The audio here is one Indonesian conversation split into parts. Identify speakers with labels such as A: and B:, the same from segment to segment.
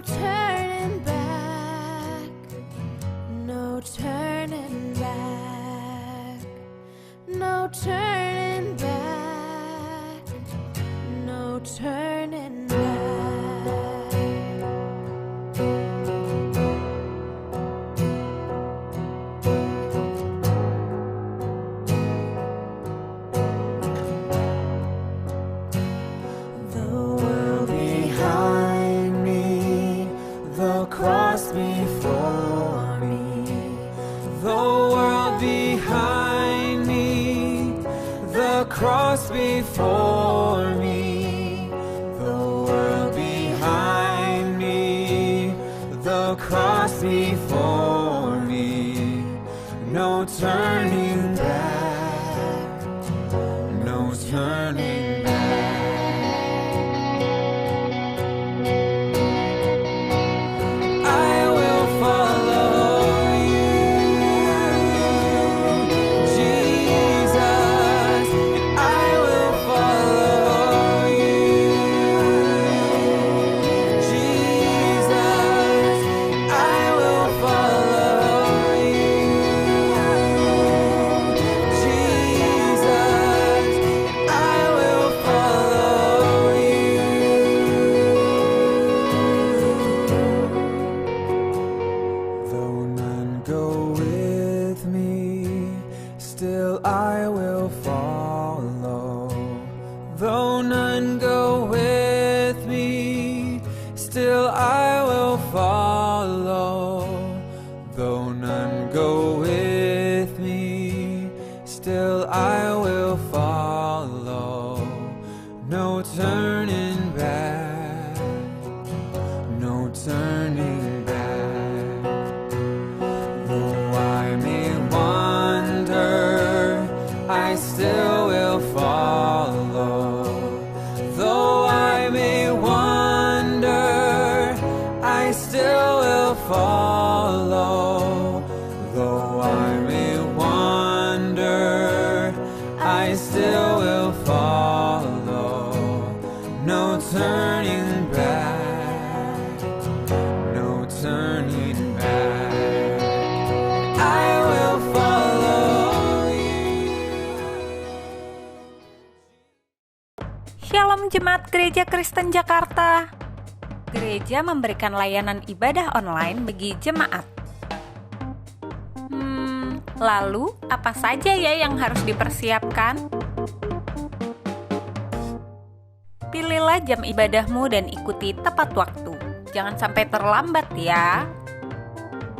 A: turning back, no turning back, no turning back, no turning back.
B: Before me, the world behind me, the cross before me, the world behind me, the cross before me, no turning back, no turning back.
C: Shalom Jemaat Gereja Kristen Jakarta. Gereja memberikan layanan ibadah online bagi jemaat. Lalu apa saja ya yang harus dipersiapkan? Pilihlah jam ibadahmu dan ikuti tepat waktu. Jangan sampai terlambat ya.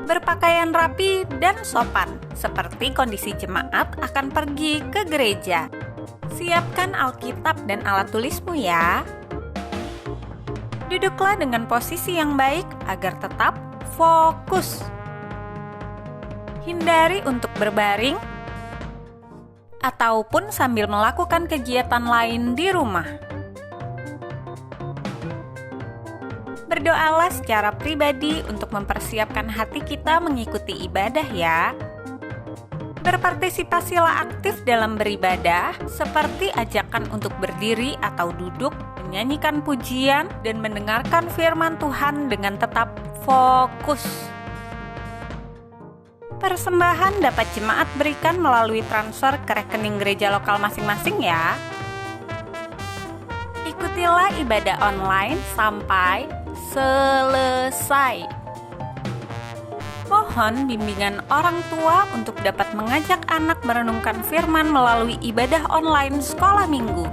C: Berpakaian rapi dan sopan, seperti kondisi jemaat akan pergi ke gereja. Siapkan Alkitab dan alat tulismu ya. Duduklah dengan posisi yang baik agar tetap fokus. Hindari untuk berbaring ataupun sambil melakukan kegiatan lain di rumah. Berdoalah secara pribadi untuk mempersiapkan hati kita mengikuti ibadah ya. Berpartisipasilah aktif dalam beribadah, seperti ajakan untuk berdiri atau duduk, menyanyikan pujian, dan mendengarkan firman Tuhan dengan tetap fokus. Persembahan dapat jemaat berikan melalui transfer ke rekening gereja lokal masing-masing ya. Ikutilah ibadah online sampai selesai. Mohon bimbingan orang tua untuk dapat mengajak anak merenungkan firman melalui ibadah online sekolah minggu.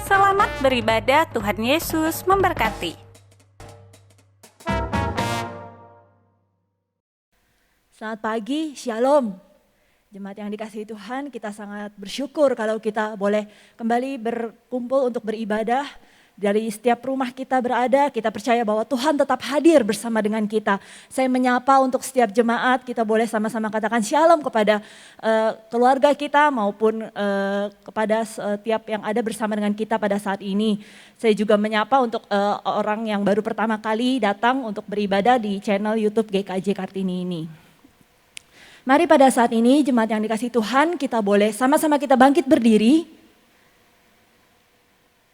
C: Selamat beribadah, Tuhan Yesus memberkati.
D: Selamat pagi, Shalom. Jemaat yang dikasihi Tuhan, kita sangat bersyukur kalau kita boleh kembali berkumpul untuk beribadah. Dari setiap rumah kita berada, kita percaya bahwa Tuhan tetap hadir bersama dengan kita. Saya menyapa untuk setiap jemaat, kita boleh sama-sama katakan shalom kepada keluarga kita maupun kepada setiap yang ada bersama dengan kita pada saat ini. Saya juga menyapa untuk orang yang baru pertama kali datang untuk beribadah di channel YouTube GKJ Kartini ini. Mari pada saat ini jemaat yang dikasihi Tuhan, kita boleh sama-sama kita bangkit berdiri.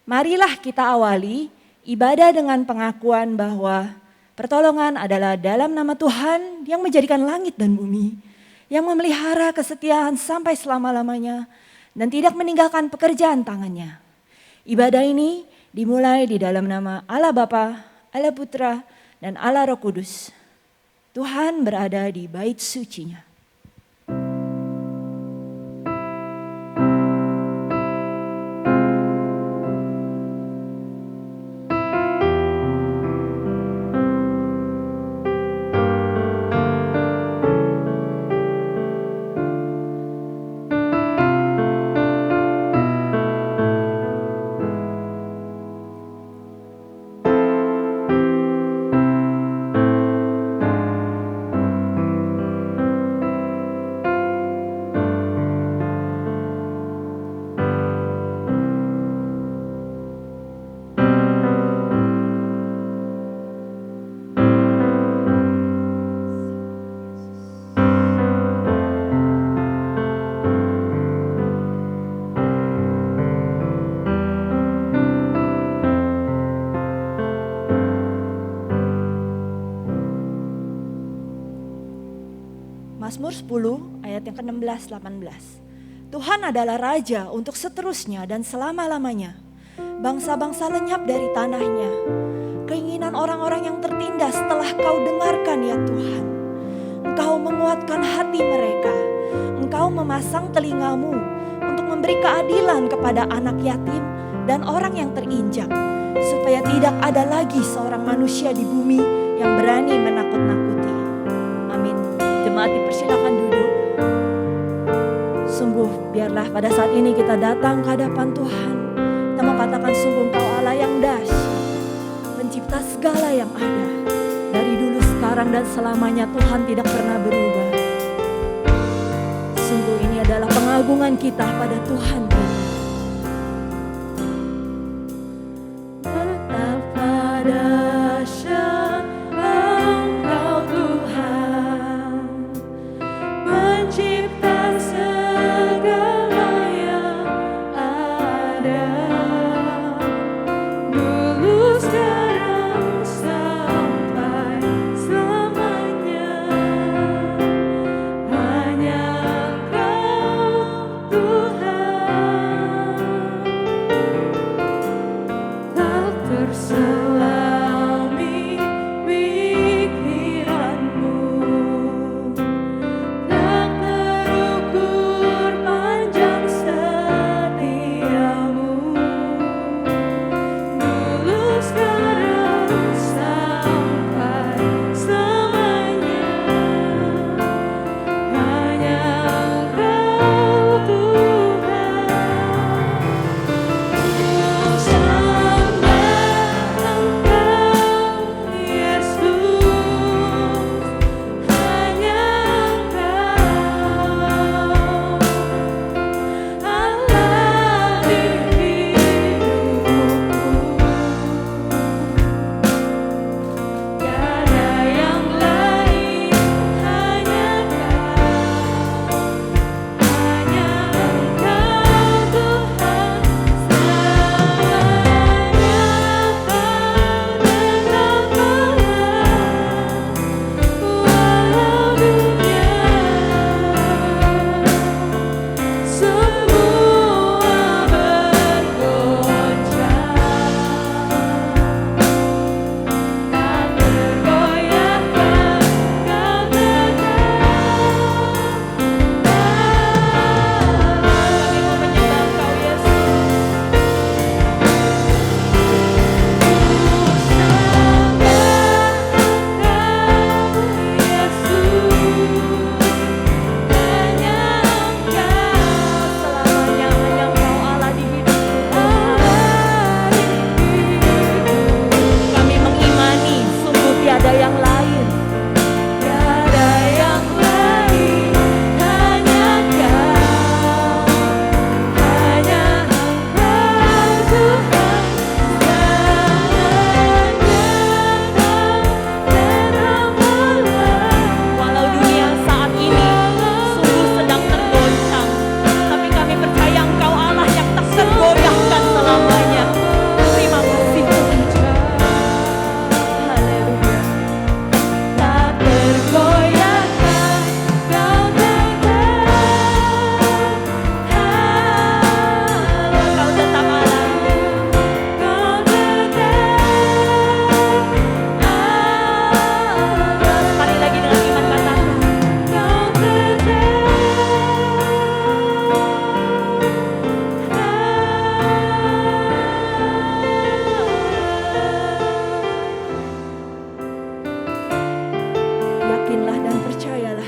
D: Marilah kita awali ibadah dengan pengakuan bahwa pertolongan adalah dalam nama Tuhan yang menjadikan langit dan bumi, yang memelihara kesetiaan sampai selama-lamanya dan tidak meninggalkan pekerjaan tangannya. Ibadah ini dimulai di dalam nama Allah Bapa, Allah Putra, dan Allah Roh Kudus. Tuhan berada di bait sucinya. Mazmur 10 ayat yang ke-16-18. Tuhan adalah Raja untuk seterusnya dan selama-lamanya. Bangsa-bangsa lenyap dari tanahnya. Keinginan orang-orang yang tertindas telah Kau dengarkan ya Tuhan. Engkau menguatkan hati mereka. Engkau memasang telingamu untuk memberi keadilan kepada anak yatim dan orang yang terinjak. Supaya tidak ada lagi seorang manusia di bumi yang berani menakut-nakuti. Amin. Jemaat dipersilakan duduk. Sungguh biarlah pada saat ini kita datang ke hadapan Tuhan. Kita mau katakan sungguh Engkau Allah yang dahsyat, pencipta segala yang ada. Dari dulu sekarang dan selamanya Tuhan tidak pernah berubah. Sungguh ini adalah pengagungan kita pada Tuhan. Betapa dahsyat Engkau Tuhan, pencipta segala yang ada. Dulu sekarang sampai selamanya, hanya Kau Tuhan.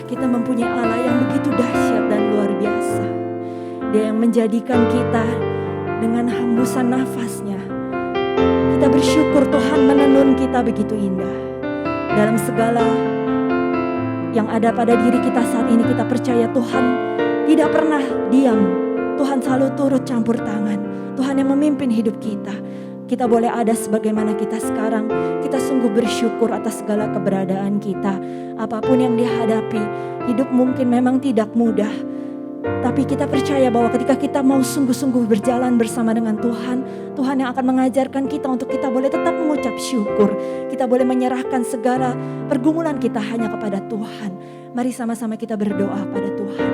D: kita mempunyai Allah yang begitu dahsyat dan luar biasa. Dia yang menjadikan kita dengan hembusan nafasnya. Kita bersyukur Tuhan menenun kita begitu indah. Dalam segala yang ada pada diri kita saat ini, kita percaya Tuhan tidak pernah diam. Tuhan selalu turut campur tangan. Tuhan yang memimpin hidup kita. Kita boleh ada sebagaimana kita sekarang. Kita sungguh bersyukur atas segala keberadaan kita. Apapun yang dihadapi, hidup mungkin memang tidak mudah. Tapi kita percaya bahwa ketika kita mau sungguh-sungguh berjalan bersama dengan Tuhan, Tuhan yang akan mengajarkan kita untuk kita boleh tetap mengucap syukur. Kita boleh menyerahkan segala pergumulan kita hanya kepada Tuhan. Mari sama-sama kita berdoa pada Tuhan.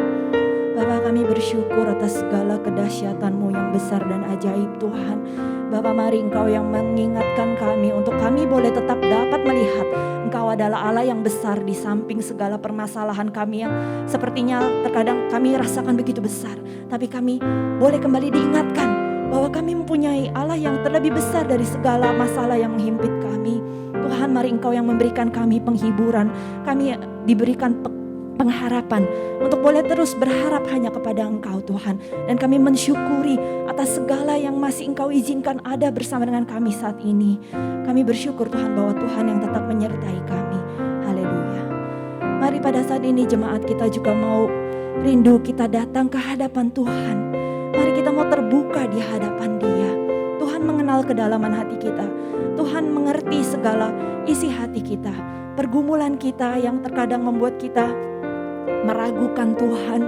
D: Bapa, kami bersyukur atas segala kedahsyatan-Mu yang besar dan ajaib Tuhan. Bapa, mari Engkau yang mengingatkan kami untuk kami boleh tetap dapat melihat Engkau adalah Allah yang besar di samping segala permasalahan kami yang sepertinya terkadang kami rasakan begitu besar. Tapi kami boleh kembali diingatkan bahwa kami mempunyai Allah yang terlebih besar dari segala masalah yang menghimpit kami. Tuhan, mari Engkau yang memberikan kami penghiburan, kami diberikan pengharapan untuk boleh terus berharap hanya kepada Engkau Tuhan. Dan kami mensyukuri atas segala yang masih Engkau izinkan ada bersama dengan kami saat ini. Kami bersyukur Tuhan bahwa Tuhan yang tetap menyertai kami. Haleluya. Mari pada saat ini jemaat kita juga mau rindu kita datang ke hadapan Tuhan. Mari kita mau terbuka di hadapan Dia. Tuhan mengenal kedalaman hati kita. Tuhan mengerti segala isi hati kita. Pergumulan kita yang terkadang membuat kita meragukan Tuhan,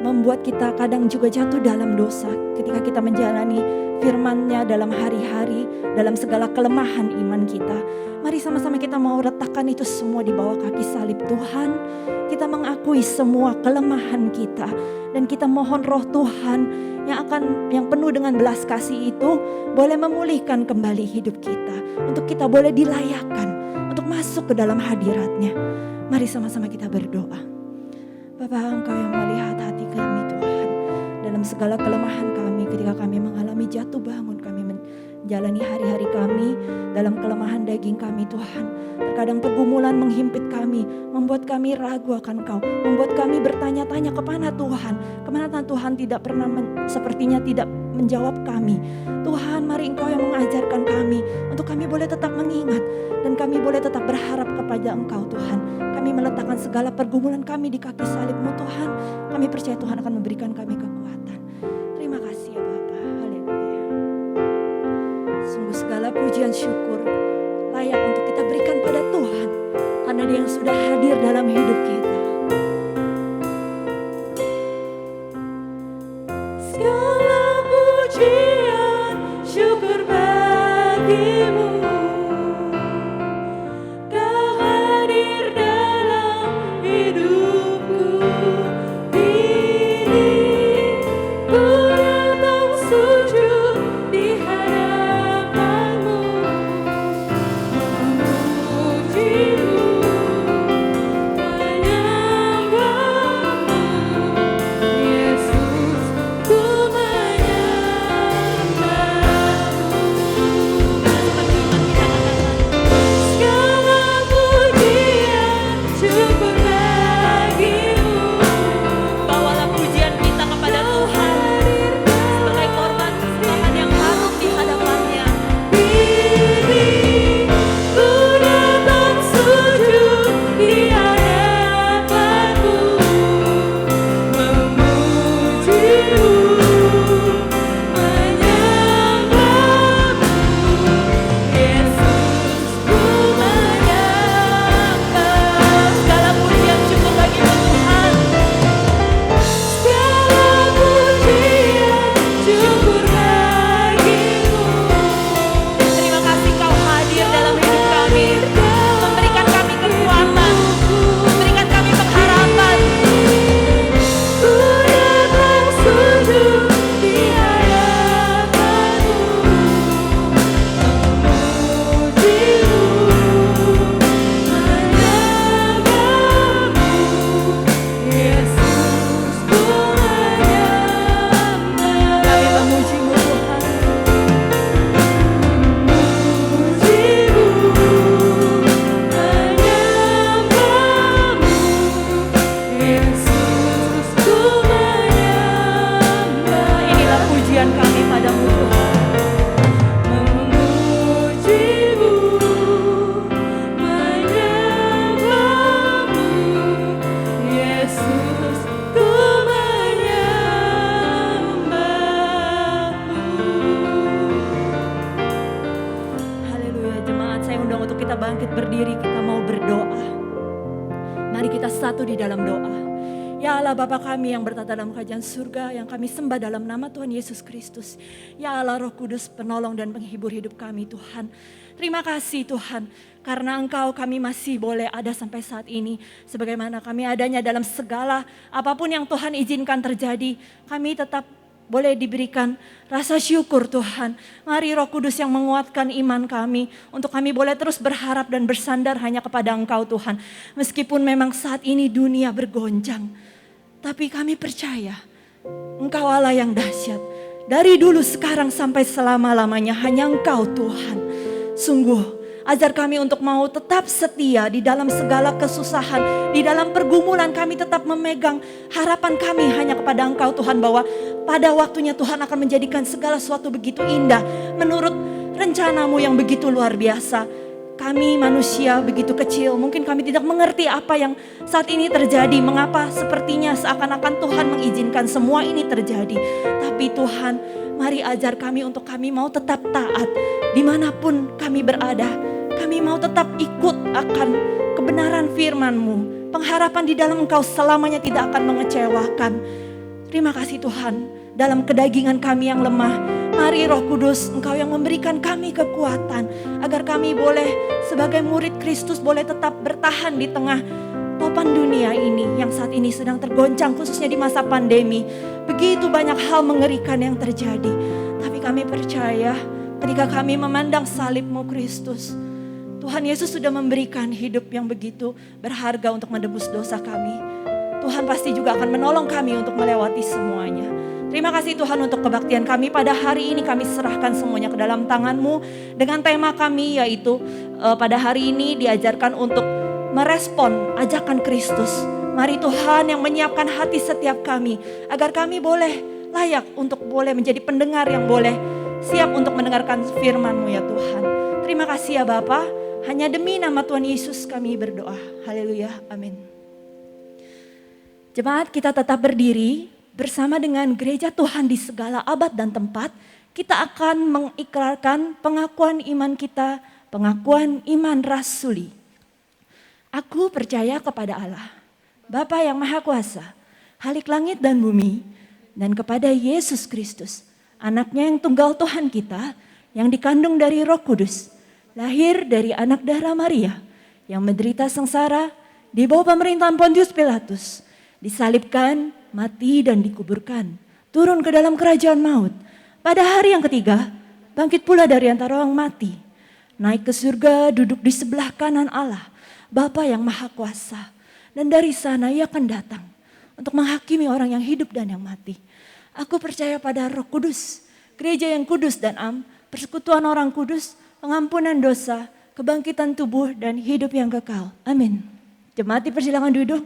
D: membuat kita kadang juga jatuh dalam dosa ketika kita menjalani firman-Nya dalam hari-hari, dalam segala kelemahan iman kita. Mari sama-sama kita mau letakkan itu semua di bawah kaki salib Tuhan. Kita mengakui semua kelemahan kita dan kita mohon Roh Tuhan yang penuh dengan belas kasih itu boleh memulihkan kembali hidup kita, untuk kita boleh dilayakkan untuk masuk ke dalam hadirat-Nya. Mari sama-sama kita berdoa. Bapa, Engkau yang melihat hati kami Tuhan, dalam segala kelemahan kami ketika kami mengalami jatuh bangun, kami menjalani hari-hari kami dalam kelemahan daging kami Tuhan. Terkadang pergumulan menghimpit kami, membuat kami ragu akan Engkau, membuat kami bertanya-tanya kemana Tuhan, kemana Tuhan tidak pernah sepertinya tidak menjawab kami. Tuhan, mari Engkau yang mengajarkan kami untuk kami boleh tetap mengingat dan kami boleh tetap berharap kepada Engkau Tuhan. Kami meletakkan segala pergumulan kami di kaki salib-Mu Tuhan. Kami percaya Tuhan akan memberikan kami kekuatan. Terima kasih ya Bapa. Haleluya. Sungguh segala pujian syukur layak untuk kita berikan pada Tuhan, karena Dia yang sudah hadir dalam hidup kita. Segala pujian syukur bagi-Mu.
A: Memuji-Mu,
D: bersatu di dalam doa. Ya Allah Bapa kami yang bertata dalam kerajaan surga, yang kami sembah dalam nama Tuhan Yesus Kristus. Ya Allah Roh Kudus, penolong dan penghibur hidup kami Tuhan. Terima kasih Tuhan, karena Engkau kami masih boleh ada sampai saat ini. Sebagaimana kami adanya dalam segala apapun yang Tuhan izinkan terjadi, kami tetap boleh diberikan rasa syukur Tuhan. Mari Roh Kudus yang menguatkan iman kami, untuk kami boleh terus berharap dan bersandar hanya kepada Engkau Tuhan. Meskipun memang saat ini dunia bergoncang, tapi kami percaya Engkau Allah yang dahsyat. Dari dulu sekarang sampai selama-lamanya hanya Engkau Tuhan. Sungguh ajar kami untuk mau tetap setia di dalam segala kesusahan, di dalam pergumulan kami tetap memegang harapan kami hanya kepada Engkau Tuhan, bahwa pada waktunya Tuhan akan menjadikan segala sesuatu begitu indah menurut rencana-Mu yang begitu luar biasa. Kami manusia begitu kecil, mungkin kami tidak mengerti apa yang saat ini terjadi, mengapa sepertinya seakan-akan Tuhan mengizinkan semua ini terjadi. Tapi Tuhan, mari ajar kami untuk kami mau tetap taat dimanapun kami berada. Kami mau tetap ikut akan kebenaran firman-Mu. Pengharapan di dalam Engkau selamanya tidak akan mengecewakan. Terima kasih Tuhan, dalam kedagingan kami yang lemah, mari Roh Kudus, Engkau yang memberikan kami kekuatan, agar kami boleh sebagai murid Kristus boleh tetap bertahan di tengah topan dunia ini yang saat ini sedang tergoncang, khususnya di masa pandemi. Begitu banyak hal mengerikan yang terjadi. Tapi kami percaya ketika kami memandang salib-Mu Kristus, Tuhan Yesus sudah memberikan hidup yang begitu berharga untuk menebus dosa kami. Tuhan pasti juga akan menolong kami untuk melewati semuanya. Terima kasih Tuhan untuk kebaktian kami pada hari ini. Kami serahkan semuanya ke dalam tangan-Mu dengan tema kami, yaitu pada hari ini diajarkan untuk merespon ajakan Kristus. Mari Tuhan yang menyiapkan hati setiap kami, agar kami boleh layak untuk boleh menjadi pendengar yang boleh siap untuk mendengarkan firman-Mu ya Tuhan. Terima kasih ya Bapa. Hanya demi nama Tuhan Yesus kami berdoa. Haleluya, amin. Jemaat, kita tetap berdiri bersama dengan gereja Tuhan di segala abad dan tempat. Kita akan mengikrarkan pengakuan iman kita, pengakuan iman rasuli. Aku percaya kepada Allah, Bapa yang Maha Kuasa, Khalik langit dan bumi, dan kepada Yesus Kristus, anaknya yang tunggal Tuhan kita, yang dikandung dari Roh Kudus, lahir dari anak darah Maria, yang menderita sengsara di bawah pemerintahan Pontius Pilatus, disalibkan, mati dan dikuburkan, turun ke dalam kerajaan maut. Pada hari yang ketiga, bangkit pula dari antara orang mati, naik ke surga, duduk di sebelah kanan Allah, Bapa yang Maha Kuasa. Dan dari sana Ia akan datang untuk menghakimi orang yang hidup dan yang mati. Aku percaya pada Roh Kudus, gereja yang kudus dan am, persekutuan orang kudus, pengampunan dosa, kebangkitan tubuh dan hidup yang kekal. Amin. Jemaat dipersilakan duduk.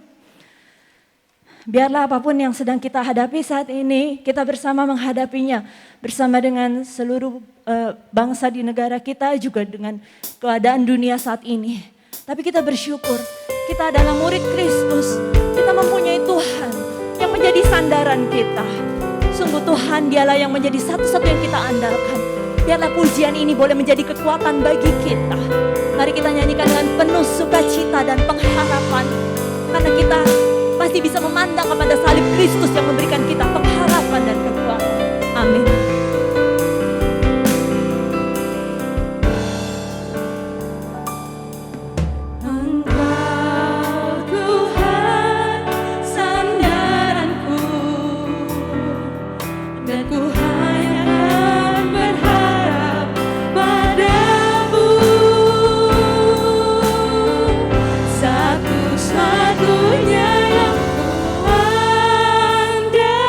D: Biarlah apapun yang sedang kita hadapi saat ini, kita bersama menghadapinya. Bersama dengan seluruh bangsa di negara kita, juga dengan keadaan dunia saat ini. Tapi kita bersyukur, kita adalah murid Kristus. Kita mempunyai Tuhan yang menjadi sandaran kita. Sungguh Tuhan, Dialah yang menjadi satu-satu yang kita andalkan. Biarlah pujian ini boleh menjadi kekuatan bagi kita. Mari kita nyanyikan dengan penuh sukacita dan pengharapan. Karena kita pasti bisa memandang kepada salib Kristus yang memberikan kita pengharapan dan kekuatan. Amin.
A: Satu-satunya yang ku andalkan.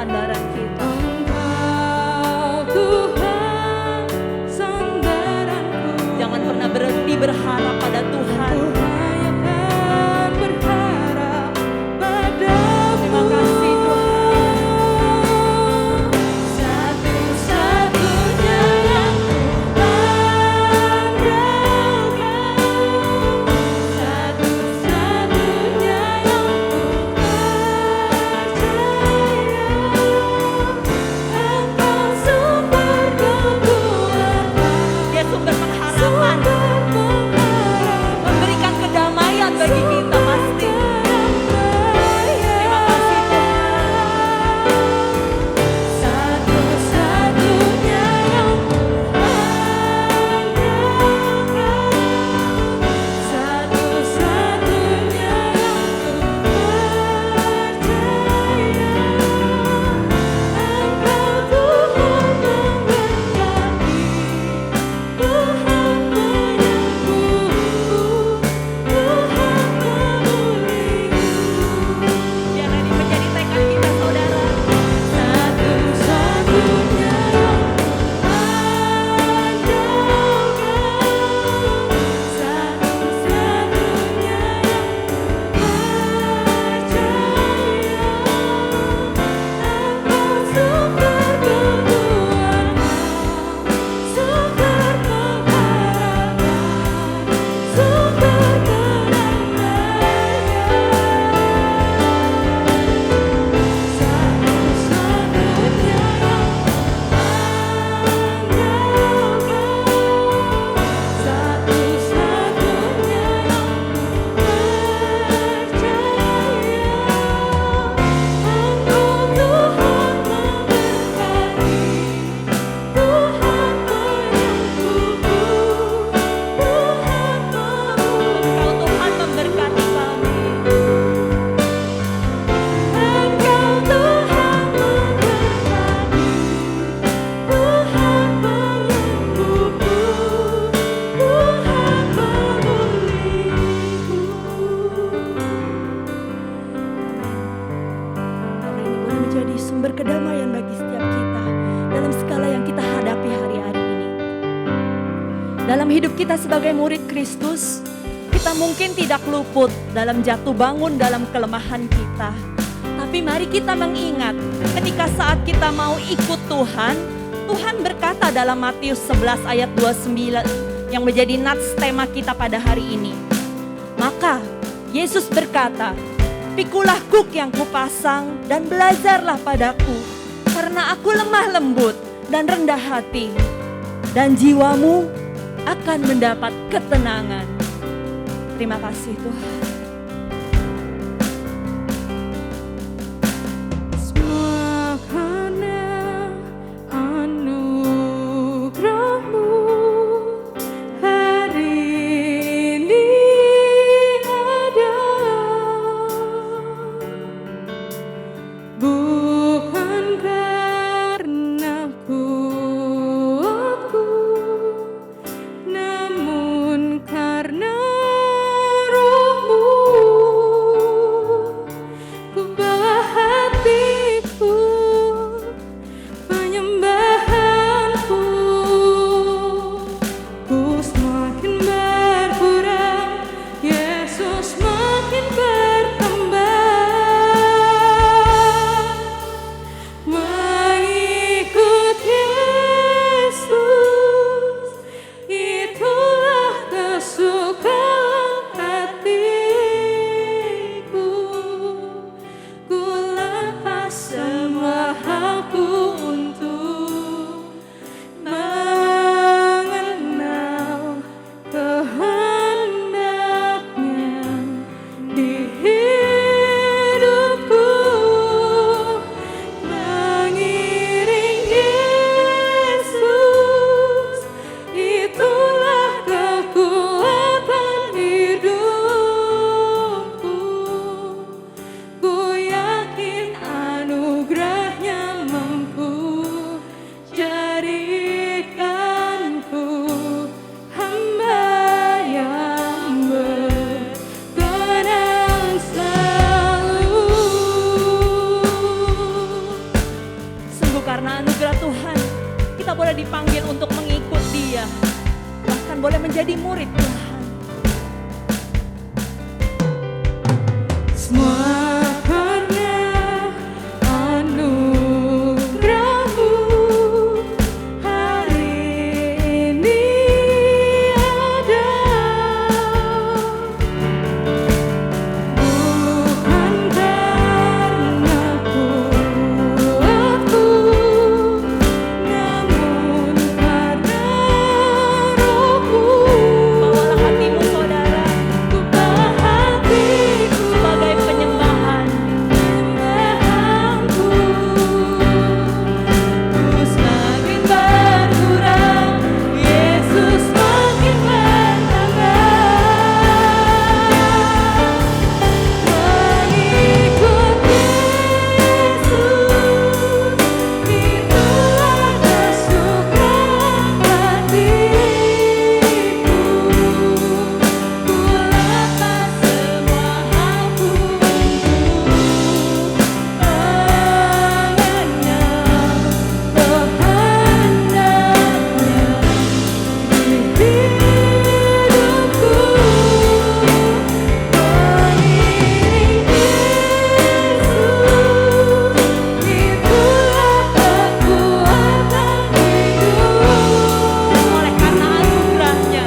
D: sandaran kita.
A: Engkau Tuhan sandaranku.
D: Jangan pernah berhenti berharap pada Tuhan.
A: Kebanyakan berharap padamu.
D: Terima kasih Tuhan.
A: Satu-satunya yang kuandalkan, satu-satunya yang kupercaya. Engkau sumber kekuatan,
D: Dia sumber pengharapan, memberikan kedamaian bagi kita pasti. Terima kasih Tuhan.
A: satu-satunya yang kuandalkan, satu-satunya yang kupercaya.
D: sumber kedamaian bagi setiap kita dalam segala yang kita hadapi hari-hari ini. Dalam hidup kita sebagai murid Kristus, kita mungkin tidak luput dalam jatuh bangun dalam kelemahan kita. Tapi mari kita mengingat ketika saat kita mau ikut Tuhan, Tuhan berkata dalam Matius 11 ayat 29 yang menjadi nats tema kita pada hari ini. Maka Yesus berkata, "Pikulah kuk yang kupasang dan belajarlah padaku, karena aku lemah lembut dan rendah hati, dan jiwamu akan mendapat ketenangan." Terima kasih Tuhan.
A: Semua karena anugerah-Mu hari ini ada, bukan karena kuatku, namun karena Roh-Mu.
D: karena anugerah Tuhan, kita boleh dipanggil untuk mengikut Dia, bahkan boleh menjadi murid Tuhan.
A: Semua karena anugerah-Mu hari ini ada. Bukan karena kuatku, namun karena Roh-Mu.
D: Bawalah hatimu saudara,
A: Buka hatiku
D: sebagai penyembahan.
A: penyembahanku, ku semakin berkurang, Yesus makin bertambah. Mengikut Yesus, itulah kesukaan hatiku. Ku lepas semua halku untuk mengenal kehendaknya di hidupku. Mengiring Yesus, itulah kekuatan hidup.
D: Oleh karena anugerahnya,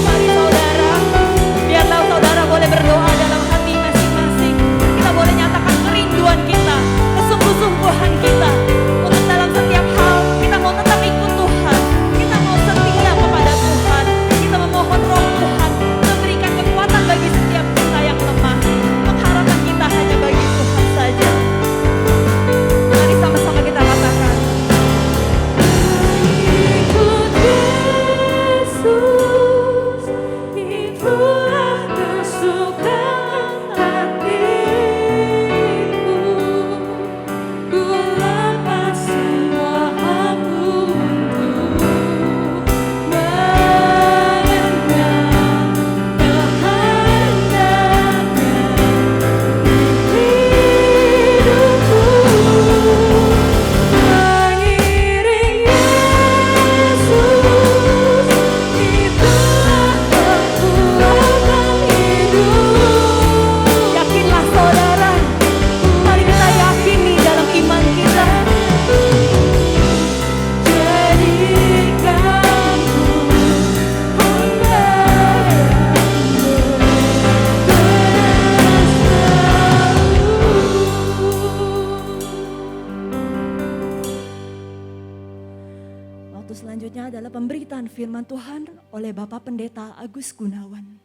D: mari saudara, biarlah saudara boleh berdoa dalam hati masing-masing. Kita boleh nyatakan kerinduan kita, kesungguh-sungguhan kita untuk dalam setiap hal kita mau tetap ikut Tuhan, kita mau setia kepada Tuhan, kita memohon Roh Tuhan memberikan kekuatan bagi setiap kita yang lemah. Pengharapan kita hanya bagi Tuhan saja. Mari sama-sama kita katakan,
A: Ikut Yesus, itulah kesukaan hatiku. Ku lepas semua aku untuk mengenal kehendaknya di hidupku. Mengiring Yesus, itulah kekuatan hidup.
D: yakinlah saudara, mari kita yakini dalam iman kita.
A: Jadikan ku
D: Waktu selanjutnya adalah pemberitaan firman Tuhan oleh Bapak Pendeta Agus Gunawan.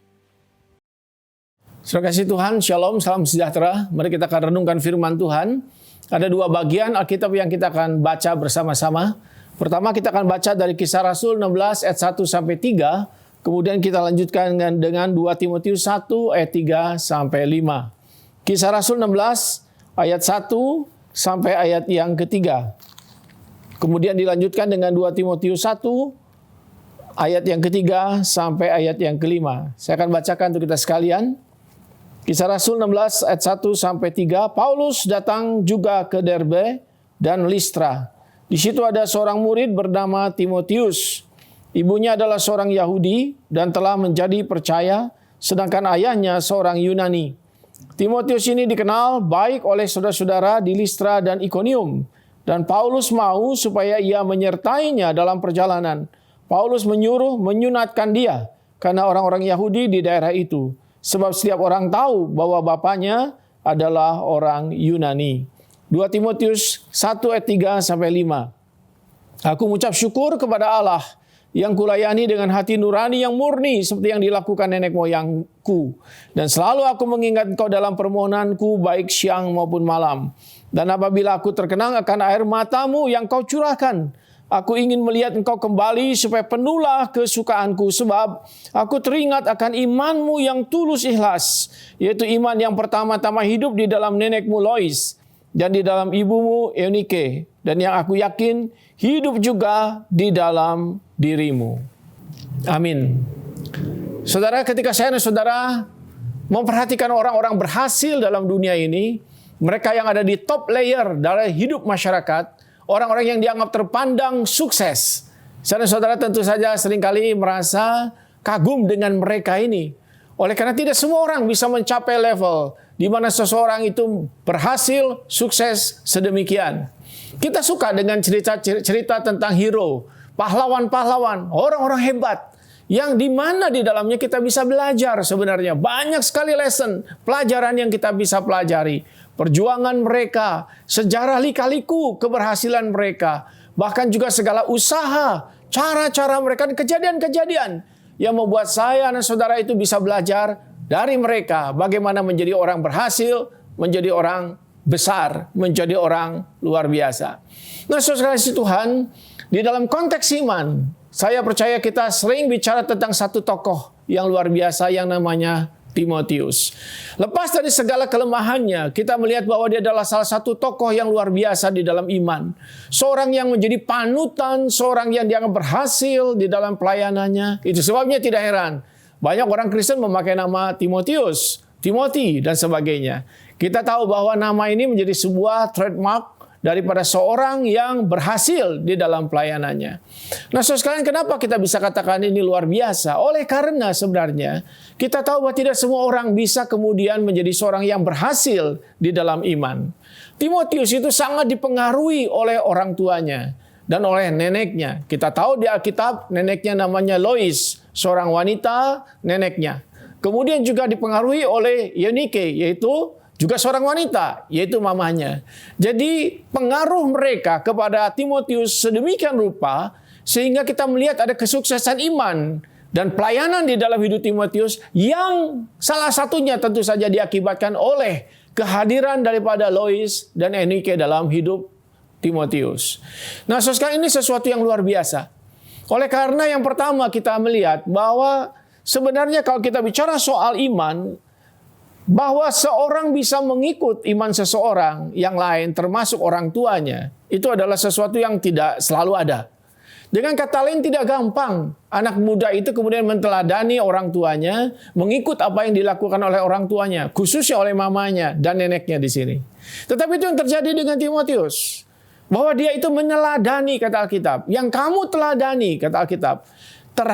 E: Terima kasih Tuhan, Shalom, salam sejahtera. Mari kita akan renungkan firman Tuhan. Ada dua bagian Alkitab yang kita akan baca bersama-sama. Pertama kita akan baca dari Kisah Rasul 16 ayat 1 sampai 3. Kemudian kita lanjutkan dengan 2 Timotius 1 ayat 3 sampai 5. Kisah Rasul 16 ayat 1 sampai ayat yang ketiga. Kemudian dilanjutkan dengan 2 Timotius 1 ayat yang ketiga sampai ayat yang kelima. Saya akan bacakan untuk kita sekalian. Kisah Rasul 16 ayat 1 sampai 3. Paulus datang juga ke Derbe dan Listra. Di situ ada seorang murid bernama Timotius. Ibunya adalah seorang Yahudi dan telah menjadi percaya, sedangkan ayahnya seorang Yunani. Timotius ini dikenal baik oleh saudara-saudara di Listra dan Ikonium. Dan Paulus mau supaya ia menyertainya dalam perjalanan. Paulus menyuruh menyunatkan dia karena orang-orang Yahudi di daerah itu. Sebab setiap orang tahu bahwa bapaknya adalah orang Yunani. 2 Timotius 1 ayat 3 sampai 5. Aku mengucap syukur kepada Allah yang kulayani dengan hati nurani yang murni seperti yang dilakukan nenek moyangku. Dan selalu aku mengingat engkau dalam permohonanku baik siang maupun malam. Dan apabila aku terkenang akan air matamu yang kau curahkan, aku ingin melihat engkau kembali supaya penuhlah kesukaanku. Sebab aku teringat akan imanmu yang tulus ikhlas, yaitu iman yang pertama-tama hidup di dalam nenekmu Lois dan di dalam ibumu Eunike. dan yang aku yakin hidup juga di dalam dirimu. Amin. Saudara, ketika saya dan saudara memperhatikan orang-orang berhasil dalam dunia ini, mereka yang ada di top layer dari hidup masyarakat, orang-orang yang dianggap terpandang sukses, saya dan saudara tentu saja seringkali merasa kagum dengan mereka ini. Oleh karena tidak semua orang bisa mencapai level di mana seseorang itu berhasil, sukses sedemikian. Kita suka dengan cerita-cerita tentang hero, pahlawan-pahlawan, orang-orang hebat, yang di mana di dalamnya kita bisa belajar sebenarnya. Banyak sekali lesson, pelajaran yang kita bisa pelajari. Perjuangan mereka, sejarah lika-liku keberhasilan mereka, bahkan juga segala usaha, cara-cara mereka, kejadian-kejadian yang membuat saya dan saudara itu bisa belajar dari mereka bagaimana menjadi orang berhasil, menjadi orang besar, menjadi orang luar biasa. Nah, saudara kasih Tuhan, di dalam konteks iman, saya percaya kita sering bicara tentang satu tokoh yang luar biasa yang namanya Timotius. Lepas dari segala kelemahannya, kita melihat bahwa dia adalah salah satu tokoh yang luar biasa di dalam iman. Seorang yang menjadi panutan, seorang yang dianggap berhasil di dalam pelayanannya. Itu sebabnya tidak heran, banyak orang Kristen memakai nama Timotius, Timothy, dan sebagainya. Kita tahu bahwa nama ini menjadi sebuah trademark daripada seorang yang berhasil di dalam pelayanannya. Nah, saudara sekalian, kenapa kita bisa katakan ini luar biasa? Oleh karena sebenarnya kita tahu bahwa tidak semua orang bisa kemudian menjadi seorang yang berhasil di dalam iman. Timotius itu sangat dipengaruhi oleh orang tuanya dan oleh neneknya. Kita tahu di Alkitab neneknya namanya Lois, seorang wanita neneknya. Kemudian juga dipengaruhi oleh Eunike, yaitu juga seorang wanita, yaitu mamanya. Jadi pengaruh mereka kepada Timotius sedemikian rupa, sehingga kita melihat ada kesuksesan iman dan pelayanan di dalam hidup Timotius yang salah satunya tentu saja diakibatkan oleh kehadiran daripada Lois dan Eunike dalam hidup Timotius. Nah, saudara, ini sesuatu yang luar biasa. Oleh karena yang pertama kita melihat bahwa sebenarnya kalau kita bicara soal iman, bahwa seorang bisa mengikut iman seseorang yang lain termasuk orang tuanya, itu adalah sesuatu yang tidak selalu ada. Dengan kata lain, tidak gampang anak muda itu kemudian menteladani orang tuanya, mengikut apa yang dilakukan oleh orang tuanya, khususnya oleh mamanya dan neneknya di sini. Tetapi itu yang terjadi dengan Timotius, bahwa dia itu meneladani, kata Alkitab. Yang kamu teladani, kata Alkitab,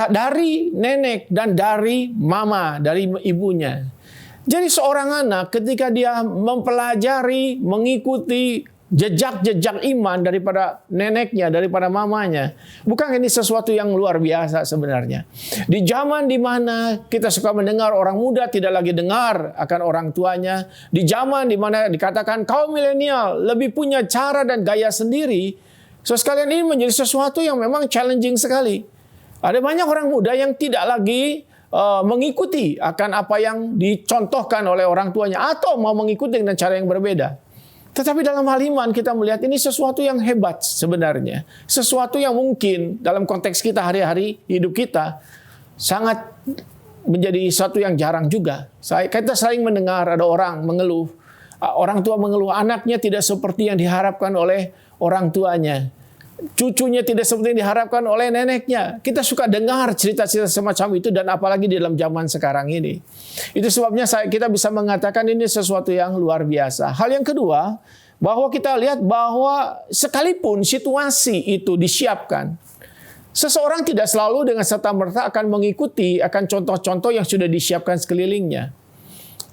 E: dari nenek dan dari mama, dari ibunya. Jadi seorang anak ketika dia mempelajari, mengikuti jejak-jejak iman daripada neneknya, daripada mamanya, bukan ini sesuatu yang luar biasa sebenarnya. Di zaman di mana kita suka mendengar orang muda tidak lagi dengar akan orang tuanya, di zaman di mana dikatakan kaum milenial lebih punya cara dan gaya sendiri, so sekalian ini menjadi sesuatu yang memang challenging sekali. Ada banyak orang muda yang tidak lagi mengikuti akan apa yang dicontohkan oleh orang tuanya atau mau mengikuti dengan cara yang berbeda. Tetapi dalam hal iman kita melihat ini sesuatu yang hebat sebenarnya. Sesuatu yang mungkin dalam konteks kita hari-hari hidup kita sangat menjadi sesuatu yang jarang juga. Kita sering mendengar ada orang mengeluh, orang tua mengeluh anaknya tidak seperti yang diharapkan oleh orang tuanya. Cucunya tidak seperti yang diharapkan oleh neneknya. Kita suka dengar cerita-cerita semacam itu, dan apalagi di dalam zaman sekarang ini. Itu sebabnya kita bisa mengatakan ini sesuatu yang luar biasa. Hal yang kedua, bahwa kita lihat bahwa sekalipun situasi itu disiapkan, seseorang tidak selalu dengan serta-merta akan mengikuti akan contoh-contoh yang sudah disiapkan sekelilingnya.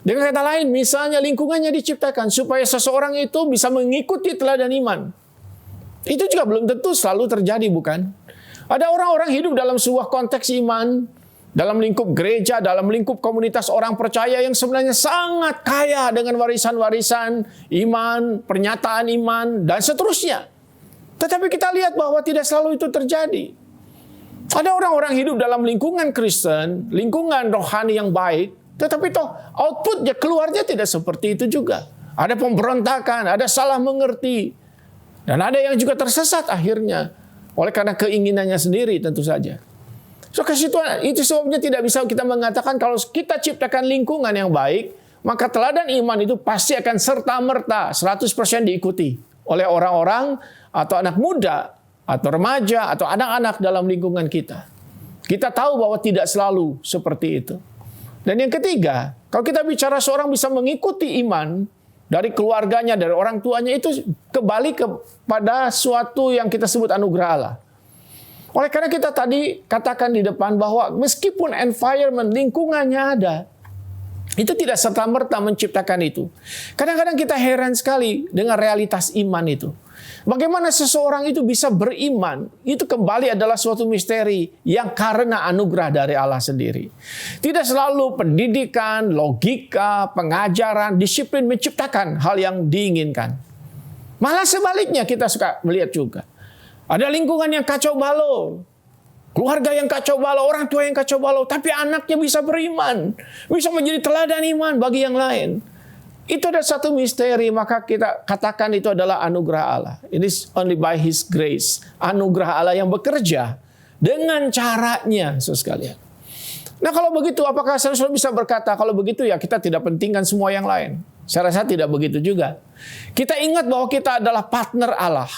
E: Dengan kata lain, misalnya lingkungannya diciptakan supaya seseorang itu bisa mengikuti teladan iman. Itu juga belum tentu selalu terjadi, bukan? Ada orang-orang hidup dalam sebuah konteks iman, dalam lingkup gereja, dalam lingkup komunitas orang percaya yang sebenarnya sangat kaya dengan warisan-warisan iman, pernyataan iman, dan seterusnya. Tetapi kita lihat bahwa tidak selalu itu terjadi. Ada orang-orang hidup dalam lingkungan Kristen, lingkungan rohani yang baik, tetapi toh outputnya, keluarnya tidak seperti itu juga. Ada pemberontakan, ada salah mengerti, dan ada yang juga tersesat akhirnya oleh karena keinginannya sendiri tentu saja. So itu sebabnya tidak bisa kita mengatakan kalau kita ciptakan lingkungan yang baik, maka teladan iman itu pasti akan serta-merta 100% diikuti oleh orang-orang atau anak muda, atau remaja, atau anak-anak dalam lingkungan kita. Kita tahu bahwa tidak selalu seperti itu. Dan yang ketiga, kalau kita bicara seorang bisa mengikuti iman dari keluarganya, dari orang tuanya, itu kembali kepada suatu yang kita sebut anugerah Allah. Oleh karena kita tadi katakan di depan bahwa meskipun environment, lingkungannya ada, itu tidak serta-merta menciptakan itu. Kadang-kadang kita heran sekali dengan realitas iman itu. Bagaimana seseorang itu bisa beriman, itu kembali adalah suatu misteri yang karena anugerah dari Allah sendiri. Tidak selalu pendidikan, logika, pengajaran, disiplin menciptakan hal yang diinginkan. Malah sebaliknya kita suka melihat juga. Ada lingkungan yang kacau balau, keluarga yang kacau balau, orang tua yang kacau balau, tapi anaknya bisa beriman, bisa menjadi teladan iman bagi yang lain. Itu ada satu misteri, maka kita katakan itu adalah anugerah Allah. It is only by His grace. Anugerah Allah yang bekerja dengan caranya, saudara sekalian. Nah kalau begitu, apakah saudara bisa berkata, kalau begitu ya kita tidak pentingkan semua yang lain? Saya rasa tidak begitu juga. Kita ingat bahwa kita adalah partner Allah.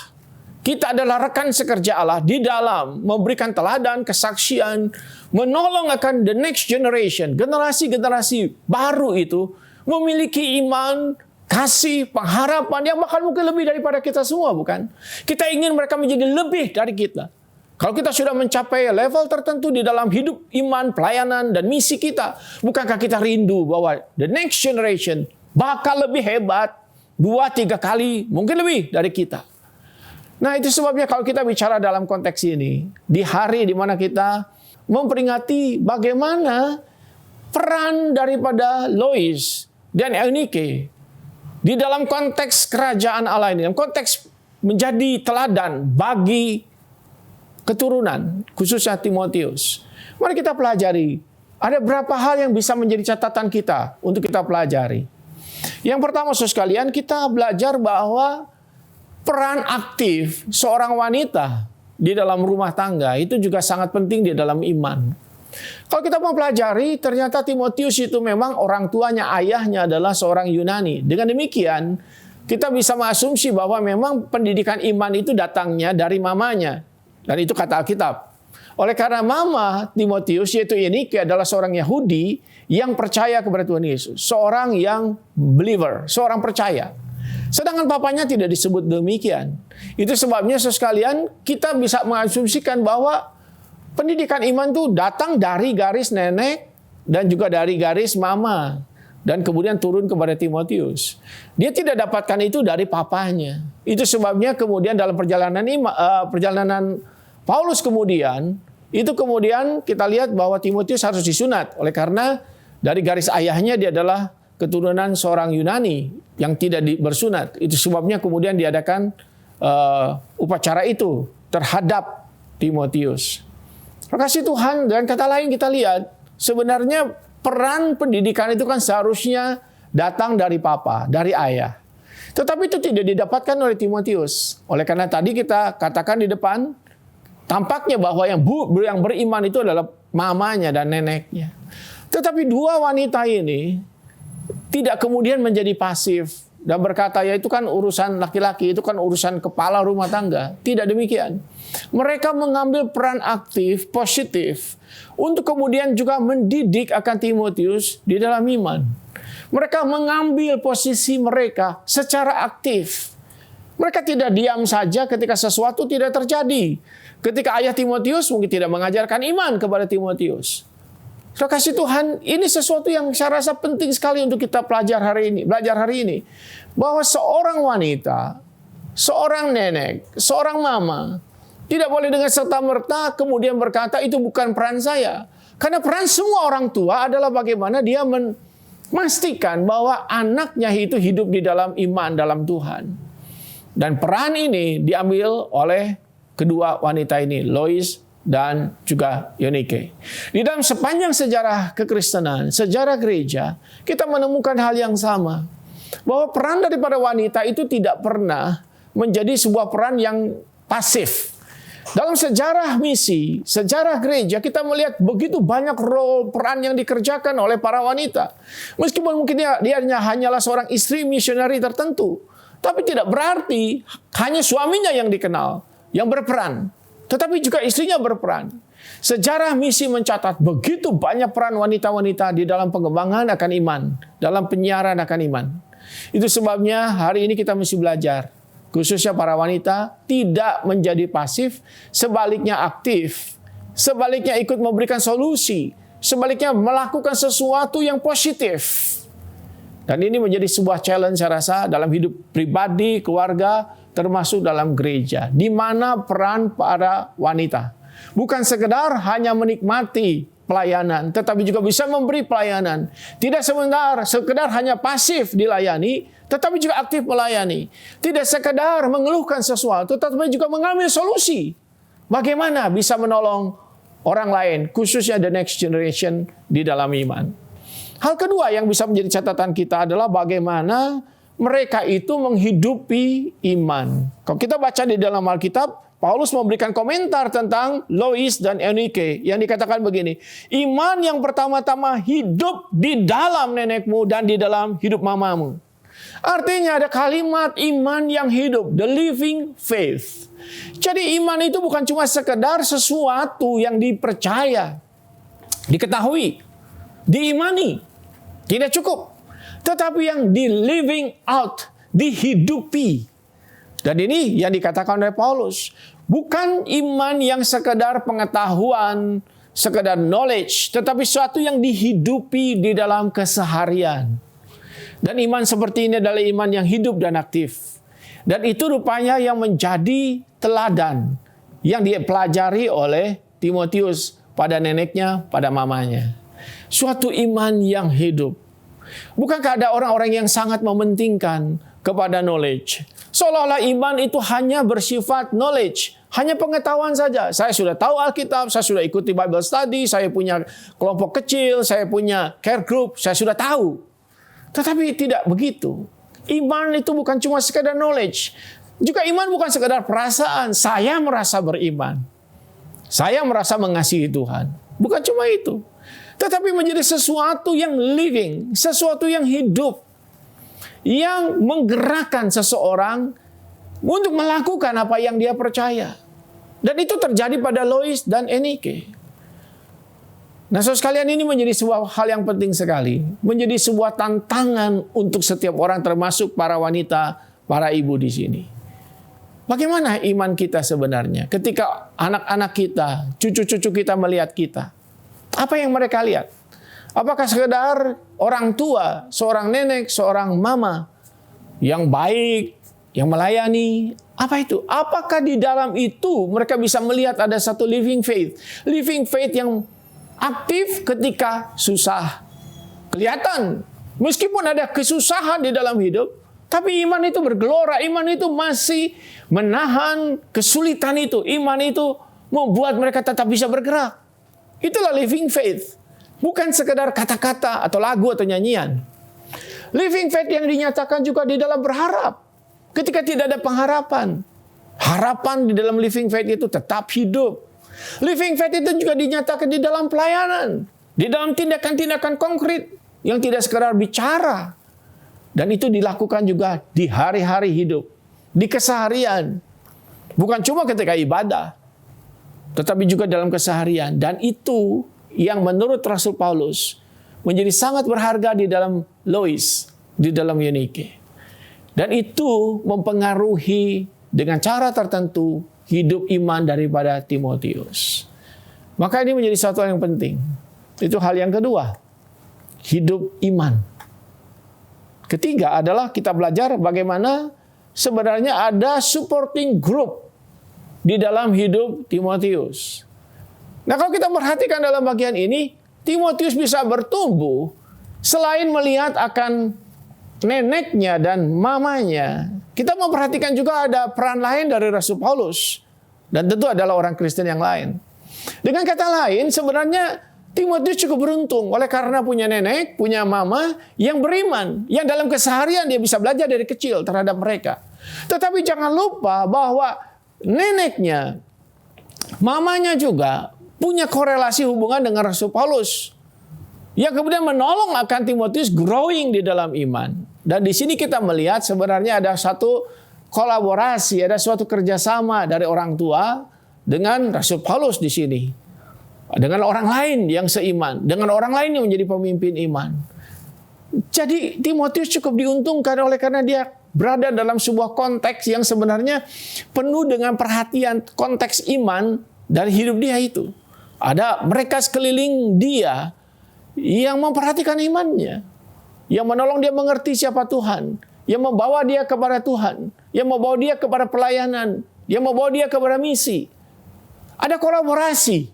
E: Kita adalah rekan sekerja Allah di dalam memberikan teladan, kesaksian, menolong akan the next generation, generasi-generasi baru itu, memiliki iman, kasih, pengharapan yang bahkan mungkin lebih daripada kita semua, bukan? Kita ingin mereka menjadi lebih dari kita. Kalau kita sudah mencapai level tertentu di dalam hidup iman, pelayanan, dan misi kita, bukankah kita rindu bahwa the next generation bakal lebih hebat, 2-3 kali, mungkin lebih dari kita. Nah itu sebabnya kalau kita bicara dalam konteks ini, di hari di mana kita memperingati bagaimana peran daripada Lois dan Eunike di dalam konteks kerajaan Allah ini, dalam konteks menjadi teladan bagi keturunan, khususnya Timotius. Mari kita pelajari, ada berapa hal yang bisa menjadi catatan kita untuk kita pelajari. Yang pertama, saudara sekalian, kita belajar bahwa peran aktif seorang wanita di dalam rumah tangga itu juga sangat penting di dalam iman. Kalau kita mau pelajari, ternyata Timotius itu memang orang tuanya, ayahnya adalah seorang Yunani. Dengan demikian, kita bisa mengasumsi bahwa memang pendidikan iman itu datangnya dari mamanya. Dan itu kata Alkitab. Oleh karena mama Timotius, yaitu Eunike, adalah seorang Yahudi yang percaya kepada Tuhan Yesus. Seorang yang believer, seorang percaya. Sedangkan papanya tidak disebut demikian. Itu sebabnya sekalian kita bisa mengasumsikan bahwa pendidikan iman itu datang dari garis nenek dan juga dari garis mama. Dan kemudian turun kepada Timotius. Dia tidak dapatkan itu dari papanya. Itu sebabnya kemudian dalam perjalanan Paulus kemudian kita lihat bahwa Timotius harus disunat. Oleh karena dari garis ayahnya dia adalah keturunan seorang Yunani yang tidak bersunat. Itu sebabnya kemudian diadakan upacara itu terhadap Timotius. Terima kasih Tuhan. Dan kata lain kita lihat, sebenarnya peran pendidikan itu kan seharusnya datang dari papa, dari ayah. Tetapi itu tidak didapatkan oleh Timotius. Oleh karena tadi kita katakan di depan, tampaknya bahwa yang beriman itu adalah mamanya dan neneknya. Tetapi dua wanita ini tidak kemudian menjadi pasif dan berkata, ya itu kan urusan laki-laki, itu kan urusan kepala rumah tangga. Tidak demikian. Mereka mengambil peran aktif, positif, untuk kemudian juga mendidik akan Timotius di dalam iman. Mereka mengambil posisi mereka secara aktif. Mereka tidak diam saja ketika sesuatu tidak terjadi. Ketika ayah Timotius mungkin tidak mengajarkan iman kepada Timotius. Terima kasih Tuhan, ini sesuatu yang saya rasa penting sekali untuk kita belajar hari ini. Bahwa seorang wanita, seorang nenek, seorang mama, tidak boleh dengan serta-merta kemudian berkata, itu bukan peran saya. Karena peran semua orang tua adalah bagaimana dia memastikan bahwa anaknya itu hidup di dalam iman, dalam Tuhan. Dan peran ini diambil oleh kedua wanita ini, Lois dan juga Eunike. Di dalam sepanjang sejarah kekristenan, sejarah gereja, kita menemukan hal yang sama. Bahwa peran daripada wanita itu tidak pernah menjadi sebuah peran yang pasif. Dalam sejarah misi, sejarah gereja, kita melihat begitu banyak role peran yang dikerjakan oleh para wanita. Meskipun mungkin dia hanyalah seorang istri misionari tertentu. Tapi tidak berarti hanya suaminya yang dikenal, yang berperan. Tetapi juga istrinya berperan. Sejarah misi mencatat begitu banyak peran wanita-wanita di dalam pengembangan akan iman, dalam penyiaran akan iman. Itu sebabnya hari ini kita mesti belajar, khususnya para wanita, tidak menjadi pasif, sebaliknya aktif. Sebaliknya ikut memberikan solusi, sebaliknya melakukan sesuatu yang positif. Dan ini menjadi sebuah challenge saya rasa dalam hidup pribadi, keluarga, termasuk dalam gereja. Di mana peran para wanita. Bukan sekedar hanya menikmati pelayanan, tetapi juga bisa memberi pelayanan. Tidak sekedar hanya pasif dilayani, tetapi juga aktif melayani. Tidak sekedar mengeluhkan sesuatu, tetapi juga mengambil solusi. Bagaimana bisa menolong orang lain, khususnya the next generation di dalam iman. Hal kedua yang bisa menjadi catatan kita adalah bagaimana mereka itu menghidupi iman. Kalau kita baca di dalam Alkitab, Paulus memberikan komentar tentang Lois dan Eunike yang dikatakan begini, iman yang pertama-tama hidup di dalam nenekmu dan di dalam hidup mamamu. Artinya ada kalimat iman yang hidup, the living faith. Jadi iman itu bukan cuma sekedar sesuatu yang dipercaya, diketahui, diimani. Tidak cukup. Tetapi yang di living out, dihidupi. Dan ini yang dikatakan oleh Paulus. Bukan iman yang sekedar pengetahuan, sekedar knowledge, tetapi sesuatu yang dihidupi di dalam keseharian. Dan iman seperti ini adalah iman yang hidup dan aktif. Dan itu rupanya yang menjadi teladan yang dipelajari oleh Timotius pada neneknya, pada mamanya. Suatu iman yang hidup. Bukankah ada orang-orang yang sangat mementingkan kepada knowledge? Seolah-olah iman itu hanya bersifat knowledge, hanya pengetahuan saja. Saya sudah tahu Alkitab, saya sudah ikuti Bible study, saya punya kelompok kecil, saya punya care group, saya sudah tahu. Tetapi tidak begitu. Iman itu bukan cuma sekadar knowledge. Juga iman bukan sekadar perasaan. Saya merasa beriman. Saya merasa mengasihi Tuhan. Bukan cuma itu. Tetapi menjadi sesuatu yang living, sesuatu yang hidup, yang menggerakkan seseorang untuk melakukan apa yang dia percaya. Dan itu terjadi pada Lois dan Eunike. Nah, saudara sekalian, ini menjadi sebuah hal yang penting sekali. Menjadi sebuah tantangan untuk setiap orang, termasuk para wanita, para ibu di sini. Bagaimana iman kita sebenarnya? Ketika anak-anak kita, cucu-cucu kita melihat kita, apa yang mereka lihat? Apakah sekedar orang tua, seorang nenek, seorang mama yang baik, yang melayani? Apa itu? Apakah di dalam itu mereka bisa melihat ada satu living faith? Living faith yang aktif ketika susah. Kelihatan. Meskipun ada kesusahan di dalam hidup, tapi iman itu bergelora. Iman itu masih menahan kesulitan itu. Iman itu membuat mereka tetap bisa bergerak. Itulah living faith. Bukan sekedar kata-kata atau lagu atau nyanyian. Living faith yang dinyatakan juga di dalam berharap. Ketika tidak ada pengharapan. Harapan di dalam living faith itu tetap hidup. Living faith itu juga dinyatakan di dalam pelayanan. Di dalam tindakan-tindakan konkret. Yang tidak sekedar bicara. Dan itu dilakukan juga di hari-hari hidup. Di keseharian. Bukan cuma ketika ibadah. Tetapi juga dalam keseharian. Dan itu yang menurut Rasul Paulus menjadi sangat berharga di dalam Lois, di dalam Eunike. Dan itu mempengaruhi dengan cara tertentu hidup iman daripada Timotius. Maka ini menjadi satu yang penting. Itu hal yang kedua. Hidup iman. Ketiga adalah kita belajar bagaimana sebenarnya ada supporting group di dalam hidup Timotius. Nah, kalau kita perhatikan dalam bagian ini, Timotius bisa bertumbuh selain melihat akan neneknya dan mamanya. Kita memperhatikan juga ada peran lain dari Rasul Paulus. Dan tentu adalah orang Kristen yang lain. Dengan kata lain, sebenarnya Timotius cukup beruntung oleh karena punya nenek, punya mama yang beriman. Yang dalam keseharian dia bisa belajar dari kecil terhadap mereka. Tetapi jangan lupa bahwa neneknya, mamanya juga punya korelasi hubungan dengan Rasul Paulus. Yang kemudian menolong akan Timotius growing di dalam iman. Dan di sini kita melihat sebenarnya ada satu kolaborasi, ada suatu kerjasama dari orang tua dengan Rasul Paulus di sini. Dengan orang lain yang seiman, dengan orang lain yang menjadi pemimpin iman. Jadi Timotius cukup diuntungkan oleh karena dia berada dalam sebuah konteks yang sebenarnya penuh dengan perhatian konteks iman dari hidup dia itu. Ada mereka sekeliling dia yang memperhatikan imannya, yang menolong dia mengerti siapa Tuhan, yang membawa dia kepada Tuhan, yang membawa dia kepada pelayanan, yang membawa dia kepada misi. Ada kolaborasi,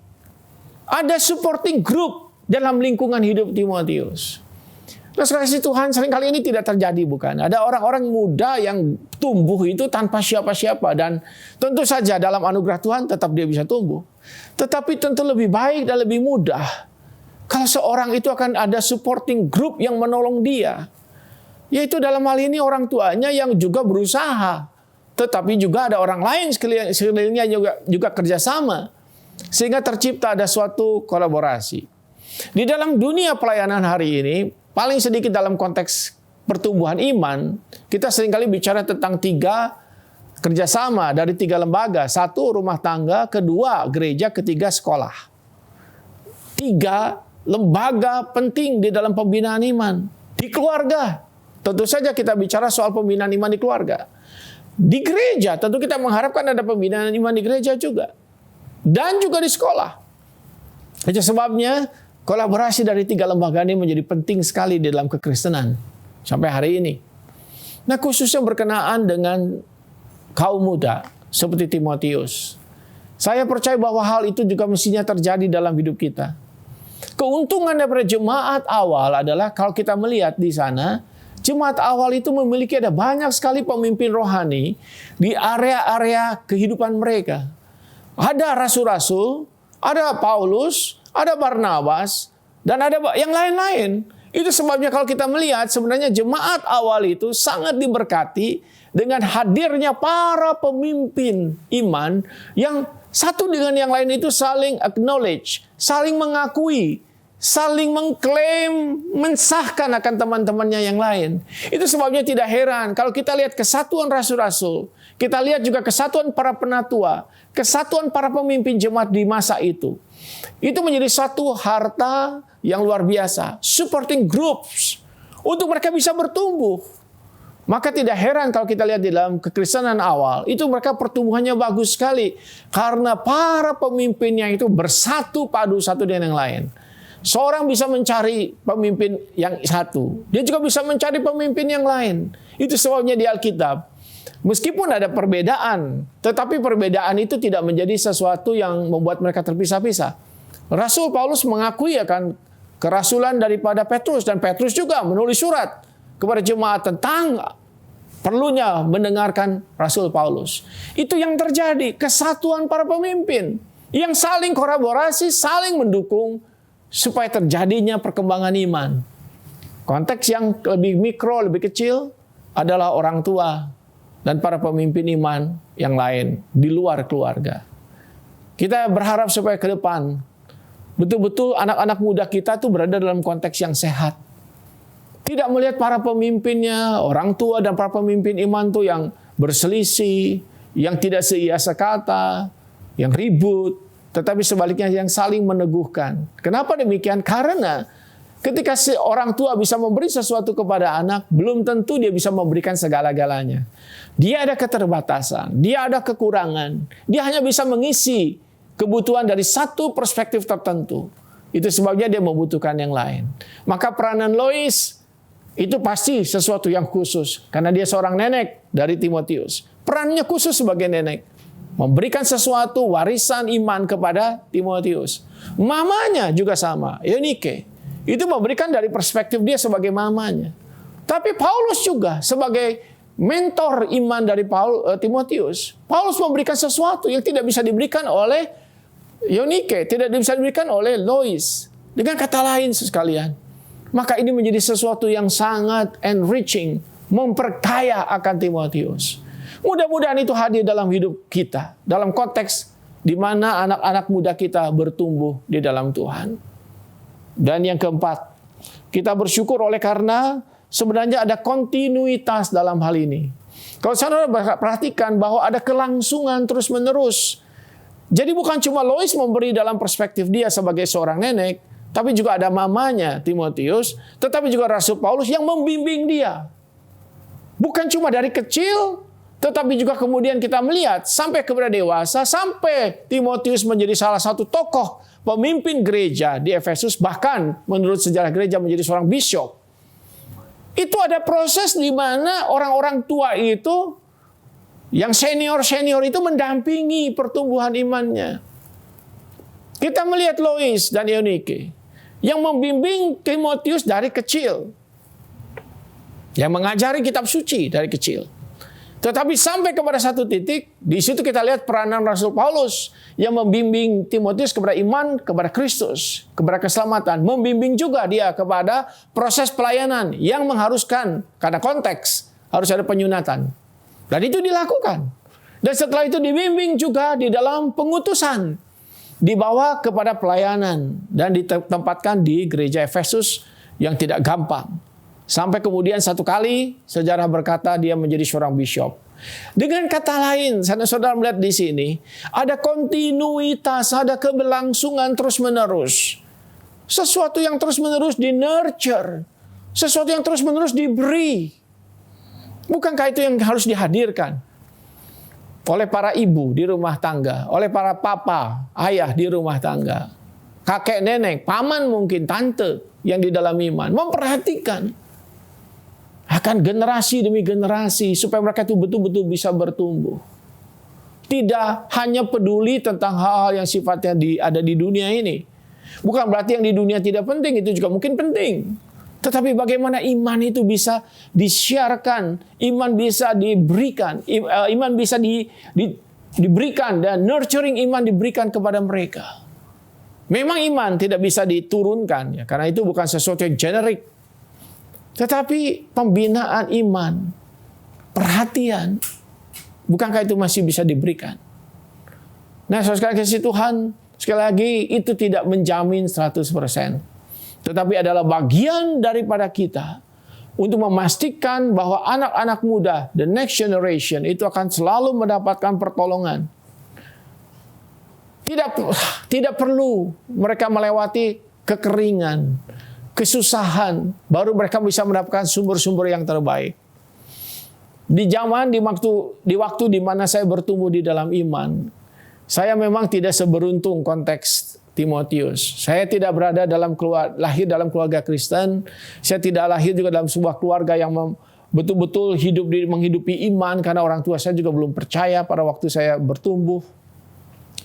E: ada supporting group dalam lingkungan hidup Timotius. Nah, kasih Tuhan seringkali ini tidak terjadi, bukan? Ada orang-orang muda yang tumbuh itu tanpa siapa-siapa, dan tentu saja dalam anugerah Tuhan tetap dia bisa tumbuh. Tetapi tentu lebih baik dan lebih mudah kalau seorang itu akan ada supporting group yang menolong dia. Yaitu dalam hal ini orang tuanya yang juga berusaha, tetapi juga ada orang lain sekelilingnya juga kerjasama. Sehingga tercipta ada suatu kolaborasi. Di dalam dunia pelayanan hari ini, paling sedikit dalam konteks pertumbuhan iman, kita seringkali bicara tentang 3 kerjasama dari 3 lembaga. 1, rumah tangga. 2, gereja. 3, sekolah. 3 lembaga penting di dalam pembinaan iman. Di keluarga, tentu saja kita bicara soal pembinaan iman di keluarga. Di gereja, tentu kita mengharapkan ada pembinaan iman di gereja juga. Dan juga di sekolah. Itu sebabnya kolaborasi dari 3 lembaga ini menjadi penting sekali di dalam kekristenan sampai hari ini. Nah, khususnya berkenaan dengan kaum muda seperti Timotius. Saya percaya bahwa hal itu juga mestinya terjadi dalam hidup kita. Keuntungan daripada jemaat awal adalah kalau kita melihat di sana, jemaat awal itu memiliki ada banyak sekali pemimpin rohani di area-area kehidupan mereka. Ada rasul-rasul, ada Paulus, ada Barnabas, dan ada yang lain-lain. Itu sebabnya kalau kita melihat sebenarnya jemaat awal itu sangat diberkati dengan hadirnya para pemimpin iman yang satu dengan yang lain itu saling acknowledge, saling mengakui, saling mengklaim, mensahkan akan teman-temannya yang lain. Itu sebabnya tidak heran kalau kita lihat kesatuan rasul-rasul, kita lihat juga kesatuan para penatua, kesatuan para pemimpin jemaat di masa itu. Itu menjadi satu harta yang luar biasa. Supporting groups. Untuk mereka bisa bertumbuh. Maka tidak heran kalau kita lihat di dalam kekristenan awal. Itu mereka pertumbuhannya bagus sekali. Karena para pemimpinnya itu bersatu padu satu dengan yang lain. Seorang bisa mencari pemimpin yang satu. Dia juga bisa mencari pemimpin yang lain. Itu sebabnya di Alkitab. Meskipun ada perbedaan, tetapi perbedaan itu tidak menjadi sesuatu yang membuat mereka terpisah-pisah. Rasul Paulus mengakui akan kerasulan daripada Petrus, dan Petrus juga menulis surat kepada jemaat tentang perlunya mendengarkan Rasul Paulus. Itu yang terjadi, kesatuan para pemimpin yang saling kolaborasi, saling mendukung supaya terjadinya perkembangan iman. Konteks yang lebih mikro, lebih kecil adalah orang tua dan para pemimpin iman yang lain di luar keluarga. Kita berharap supaya ke depan betul-betul anak-anak muda kita tuh berada dalam konteks yang sehat. Tidak melihat para pemimpinnya, orang tua dan para pemimpin iman tuh yang berselisih, yang tidak seia sekata, yang ribut, tetapi sebaliknya yang saling meneguhkan. Kenapa demikian? Karena ketika orang tua bisa memberi sesuatu kepada anak, belum tentu dia bisa memberikan segala-galanya. Dia ada keterbatasan, dia ada kekurangan. Dia hanya bisa mengisi kebutuhan dari satu perspektif tertentu. Itu sebabnya dia membutuhkan yang lain. Maka peranan Lois itu pasti sesuatu yang khusus. Karena dia seorang nenek dari Timotius. Perannya khusus sebagai nenek. Memberikan sesuatu warisan iman kepada Timotius. Mamanya juga sama, Eunike. Itu memberikan dari perspektif dia sebagai mamanya. Tapi Paulus juga sebagai mentor iman dari Timotius. Paulus memberikan sesuatu yang tidak bisa diberikan oleh Eunike, tidak bisa diberikan oleh Lois. Dengan kata lain sekalian, maka ini menjadi sesuatu yang sangat enriching, memperkaya akan Timotius. Mudah-mudahan itu hadir dalam hidup kita, dalam konteks di mana anak-anak muda kita bertumbuh di dalam Tuhan. Dan yang keempat, kita bersyukur oleh karena sebenarnya ada kontinuitas dalam hal ini. Kalau saudara perhatikan bahwa ada kelangsungan terus-menerus. Jadi bukan cuma Lois memberi dalam perspektif dia sebagai seorang nenek, tapi juga ada mamanya Timotius, tetapi juga Rasul Paulus yang membimbing dia. Bukan cuma dari kecil, tetapi juga kemudian kita melihat sampai kepada dewasa, sampai Timotius menjadi salah satu tokoh pemimpin gereja di Efesus, bahkan menurut sejarah gereja menjadi seorang bishop. Itu ada proses di mana orang-orang tua itu, yang senior-senior itu mendampingi pertumbuhan imannya. Kita melihat Lois dan Eunike yang membimbing Timotius dari kecil, yang mengajari kitab suci dari kecil. Tetapi sampai kepada satu titik, di situ kita lihat peranan Rasul Paulus yang membimbing Timotius kepada iman, kepada Kristus, kepada keselamatan. Membimbing juga dia kepada proses pelayanan yang mengharuskan, karena konteks, harus ada penyunatan. Dan itu dilakukan. Dan setelah itu dibimbing juga di dalam pengutusan. Dibawa kepada pelayanan dan ditempatkan di gereja Efesus yang tidak gampang. Sampai kemudian satu kali sejarah berkata dia menjadi seorang bishop. Dengan kata lain, saudara melihat di sini ada kontinuitas, ada keberlangsungan terus-menerus. Sesuatu yang terus-menerus di-nurture, sesuatu yang terus-menerus diberi. Bukankah itu yang harus dihadirkan oleh para ibu di rumah tangga, oleh para papa, ayah di rumah tangga, kakek nenek, paman mungkin, tante yang di dalam iman, memperhatikan akan generasi demi generasi supaya mereka itu betul-betul bisa bertumbuh. Tidak hanya peduli tentang hal-hal yang sifatnya ada di dunia ini. Bukan berarti yang di dunia tidak penting, itu juga mungkin penting. Tetapi bagaimana iman itu bisa disiarkan, iman bisa diberikan, iman bisa diberikan, dan nurturing iman diberikan kepada mereka. Memang iman tidak bisa diturunkan, ya, karena itu bukan sesuatu yang generik. Tetapi pembinaan iman, perhatian, bukankah itu masih bisa diberikan? Nah, saudara kasih Tuhan, sekali lagi itu tidak menjamin 100%. Tetapi adalah bagian daripada kita untuk memastikan bahwa anak-anak muda, the next generation, itu akan selalu mendapatkan pertolongan. Tidak perlu mereka melewati kekeringan, kesusahan, baru mereka bisa mendapatkan sumber-sumber yang terbaik. Di waktu di mana saya bertumbuh di dalam iman, saya memang tidak seberuntung konteks Timotius. Saya tidak berada lahir dalam keluarga Kristen. Saya tidak lahir juga dalam sebuah keluarga yang betul-betul menghidupi iman, karena orang tua saya juga belum percaya pada waktu saya bertumbuh.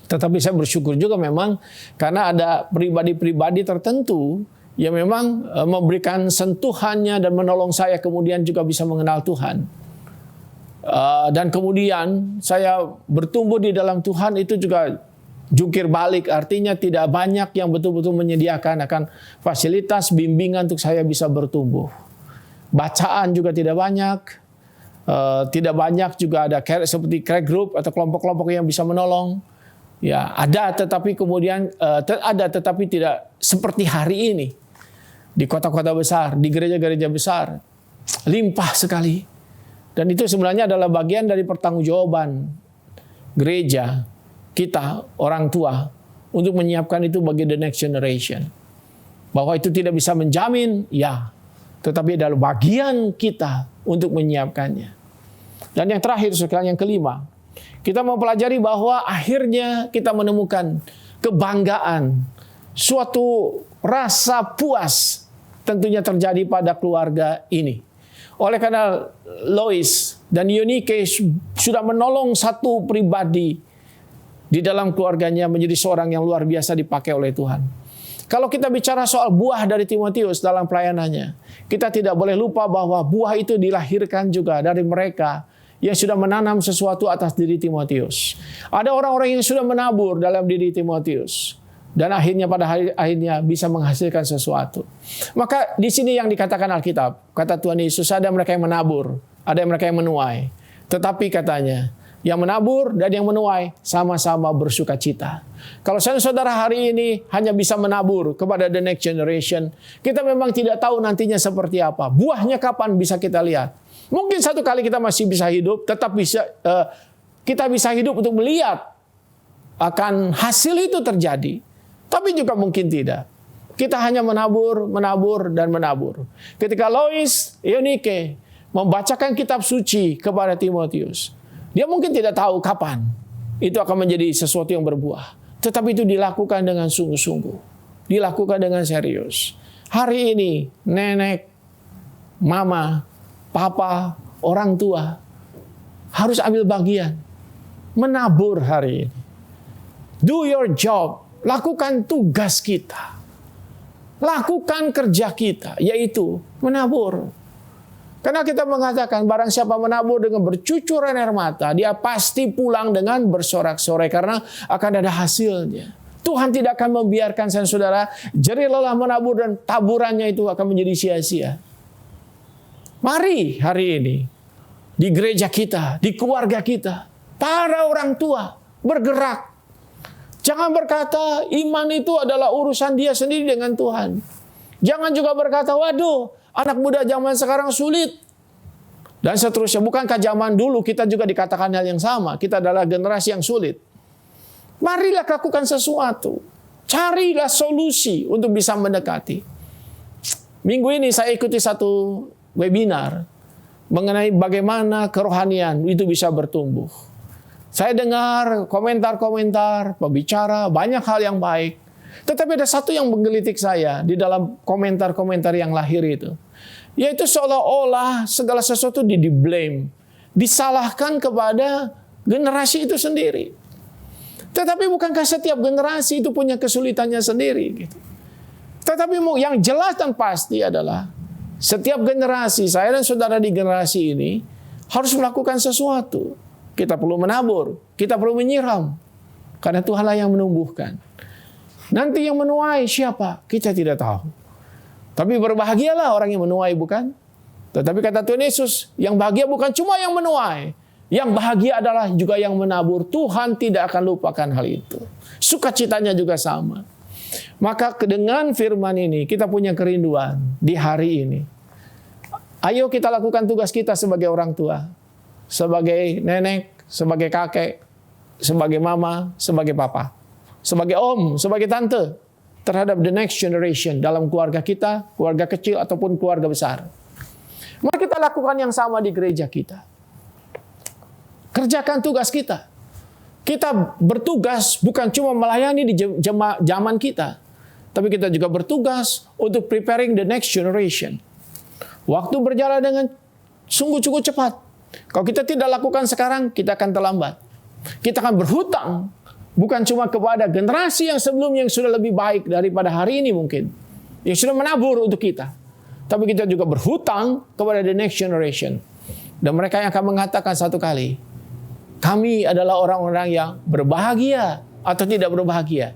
E: Tetapi saya bersyukur juga memang karena ada pribadi-pribadi tertentu yang memang memberikan sentuhannya dan menolong saya kemudian juga bisa mengenal Tuhan. Dan kemudian saya bertumbuh di dalam Tuhan itu juga jungkir balik, artinya tidak banyak yang betul-betul menyediakan akan fasilitas bimbingan untuk saya bisa bertumbuh. Bacaan juga tidak banyak, tidak banyak juga ada seperti care group atau kelompok-kelompok yang bisa menolong. Ya, ada tetapi kemudian tetapi tidak seperti hari ini di kota-kota besar, di gereja-gereja besar, limpah sekali. Dan itu sebenarnya adalah bagian dari pertanggungjawaban gereja kita, orang tua, untuk menyiapkan itu bagi the next generation. Bahwa itu tidak bisa menjamin, ya, tetapi adalah bagian kita untuk menyiapkannya. Dan yang terakhir, sekalian yang kelima, kita mempelajari bahwa akhirnya kita menemukan kebanggaan, suatu rasa puas tentunya terjadi pada keluarga ini. Oleh karena Lois dan Eunike sudah menolong satu pribadi di dalam keluarganya menjadi seorang yang luar biasa dipakai oleh Tuhan. Kalau kita bicara soal buah dari Timotius dalam pelayanannya, kita tidak boleh lupa bahwa buah itu dilahirkan juga dari mereka yang sudah menanam sesuatu atas diri Timotius. Ada orang-orang yang sudah menabur dalam diri Timotius. Dan akhirnya akhirnya bisa menghasilkan sesuatu. Maka di sini yang dikatakan Alkitab, kata Tuhan Yesus, ada mereka yang menabur, ada mereka yang menuai. Tetapi katanya, Yang menabur dan yang menuai sama-sama bersuka cita. Kalau saudara hari ini hanya bisa menabur kepada the next generation, kita memang tidak tahu nantinya seperti apa. Buahnya kapan bisa kita lihat. Mungkin satu kali kita masih bisa hidup, tetap kita bisa hidup untuk melihat akan hasil itu terjadi. Tapi juga mungkin tidak. Kita hanya menabur, dan menabur. Ketika Lois Eunike membacakan kitab suci kepada Timotius, dia mungkin tidak tahu kapan itu akan menjadi sesuatu yang berbuah. Tetapi itu dilakukan dengan sungguh-sungguh. Dilakukan dengan serius. Hari ini, nenek, mama, papa, orang tua harus ambil bagian. Menabur hari ini. Do your job. Lakukan tugas kita. Lakukan kerja kita, yaitu menabur. Karena kita mengatakan barang siapa menabur dengan bercucuran air mata, dia pasti pulang dengan bersorak-sorai karena akan ada hasilnya. Tuhan tidak akan membiarkan saudara jerih lelah menabur dan taburannya itu akan menjadi sia-sia. Mari hari ini di gereja kita, di keluarga kita, para orang tua bergerak. Jangan berkata iman itu adalah urusan dia sendiri dengan Tuhan. Jangan juga berkata, waduh, anak muda zaman sekarang sulit. Dan seterusnya. Bukankah zaman dulu kita juga dikatakan hal yang sama? Kita adalah generasi yang sulit. Marilah lakukan sesuatu. Carilah solusi untuk bisa mendekati. Minggu ini saya ikuti satu webinar mengenai bagaimana kerohanian itu bisa bertumbuh. Saya dengar komentar-komentar, pembicara, banyak hal yang baik. Tetapi ada satu yang menggelitik saya di dalam komentar-komentar yang lahir itu. Yaitu seolah-olah segala sesuatu di-blame. Disalahkan kepada generasi itu sendiri. Tetapi bukankah setiap generasi itu punya kesulitannya sendiri? Gitu. Tetapi yang jelas dan pasti adalah setiap generasi, saya dan saudara di generasi ini harus melakukan sesuatu. Kita perlu menabur, kita perlu menyiram. Karena Tuhanlah yang menumbuhkan. Nanti yang menuai siapa? Kita tidak tahu. Tapi berbahagialah orang yang menuai, bukan? Tetapi kata Tuhan Yesus, yang bahagia bukan cuma yang menuai. Yang bahagia adalah juga yang menabur. Tuhan tidak akan lupakan hal itu. Sukacitanya juga sama. Maka dengan firman ini, kita punya kerinduan di hari ini. Ayo kita lakukan tugas kita sebagai orang tua. Sebagai nenek, sebagai kakek, sebagai mama, sebagai papa, sebagai om, sebagai tante, terhadap the next generation dalam keluarga kita, keluarga kecil ataupun keluarga besar. Mari kita lakukan yang sama di gereja kita. Kerjakan tugas kita. Kita bertugas bukan cuma melayani di zaman kita, tapi kita juga bertugas untuk preparing the next generation. Waktu berjalan dengan sungguh-sungguh cepat. Kalau kita tidak lakukan sekarang, kita akan terlambat. Kita akan berhutang, bukan cuma kepada generasi yang sebelumnya yang sudah lebih baik daripada hari ini mungkin. Yang sudah menabur untuk kita. Tapi kita juga berhutang kepada the next generation. Dan mereka yang akan mengatakan satu kali, kami adalah orang-orang yang berbahagia atau tidak berbahagia.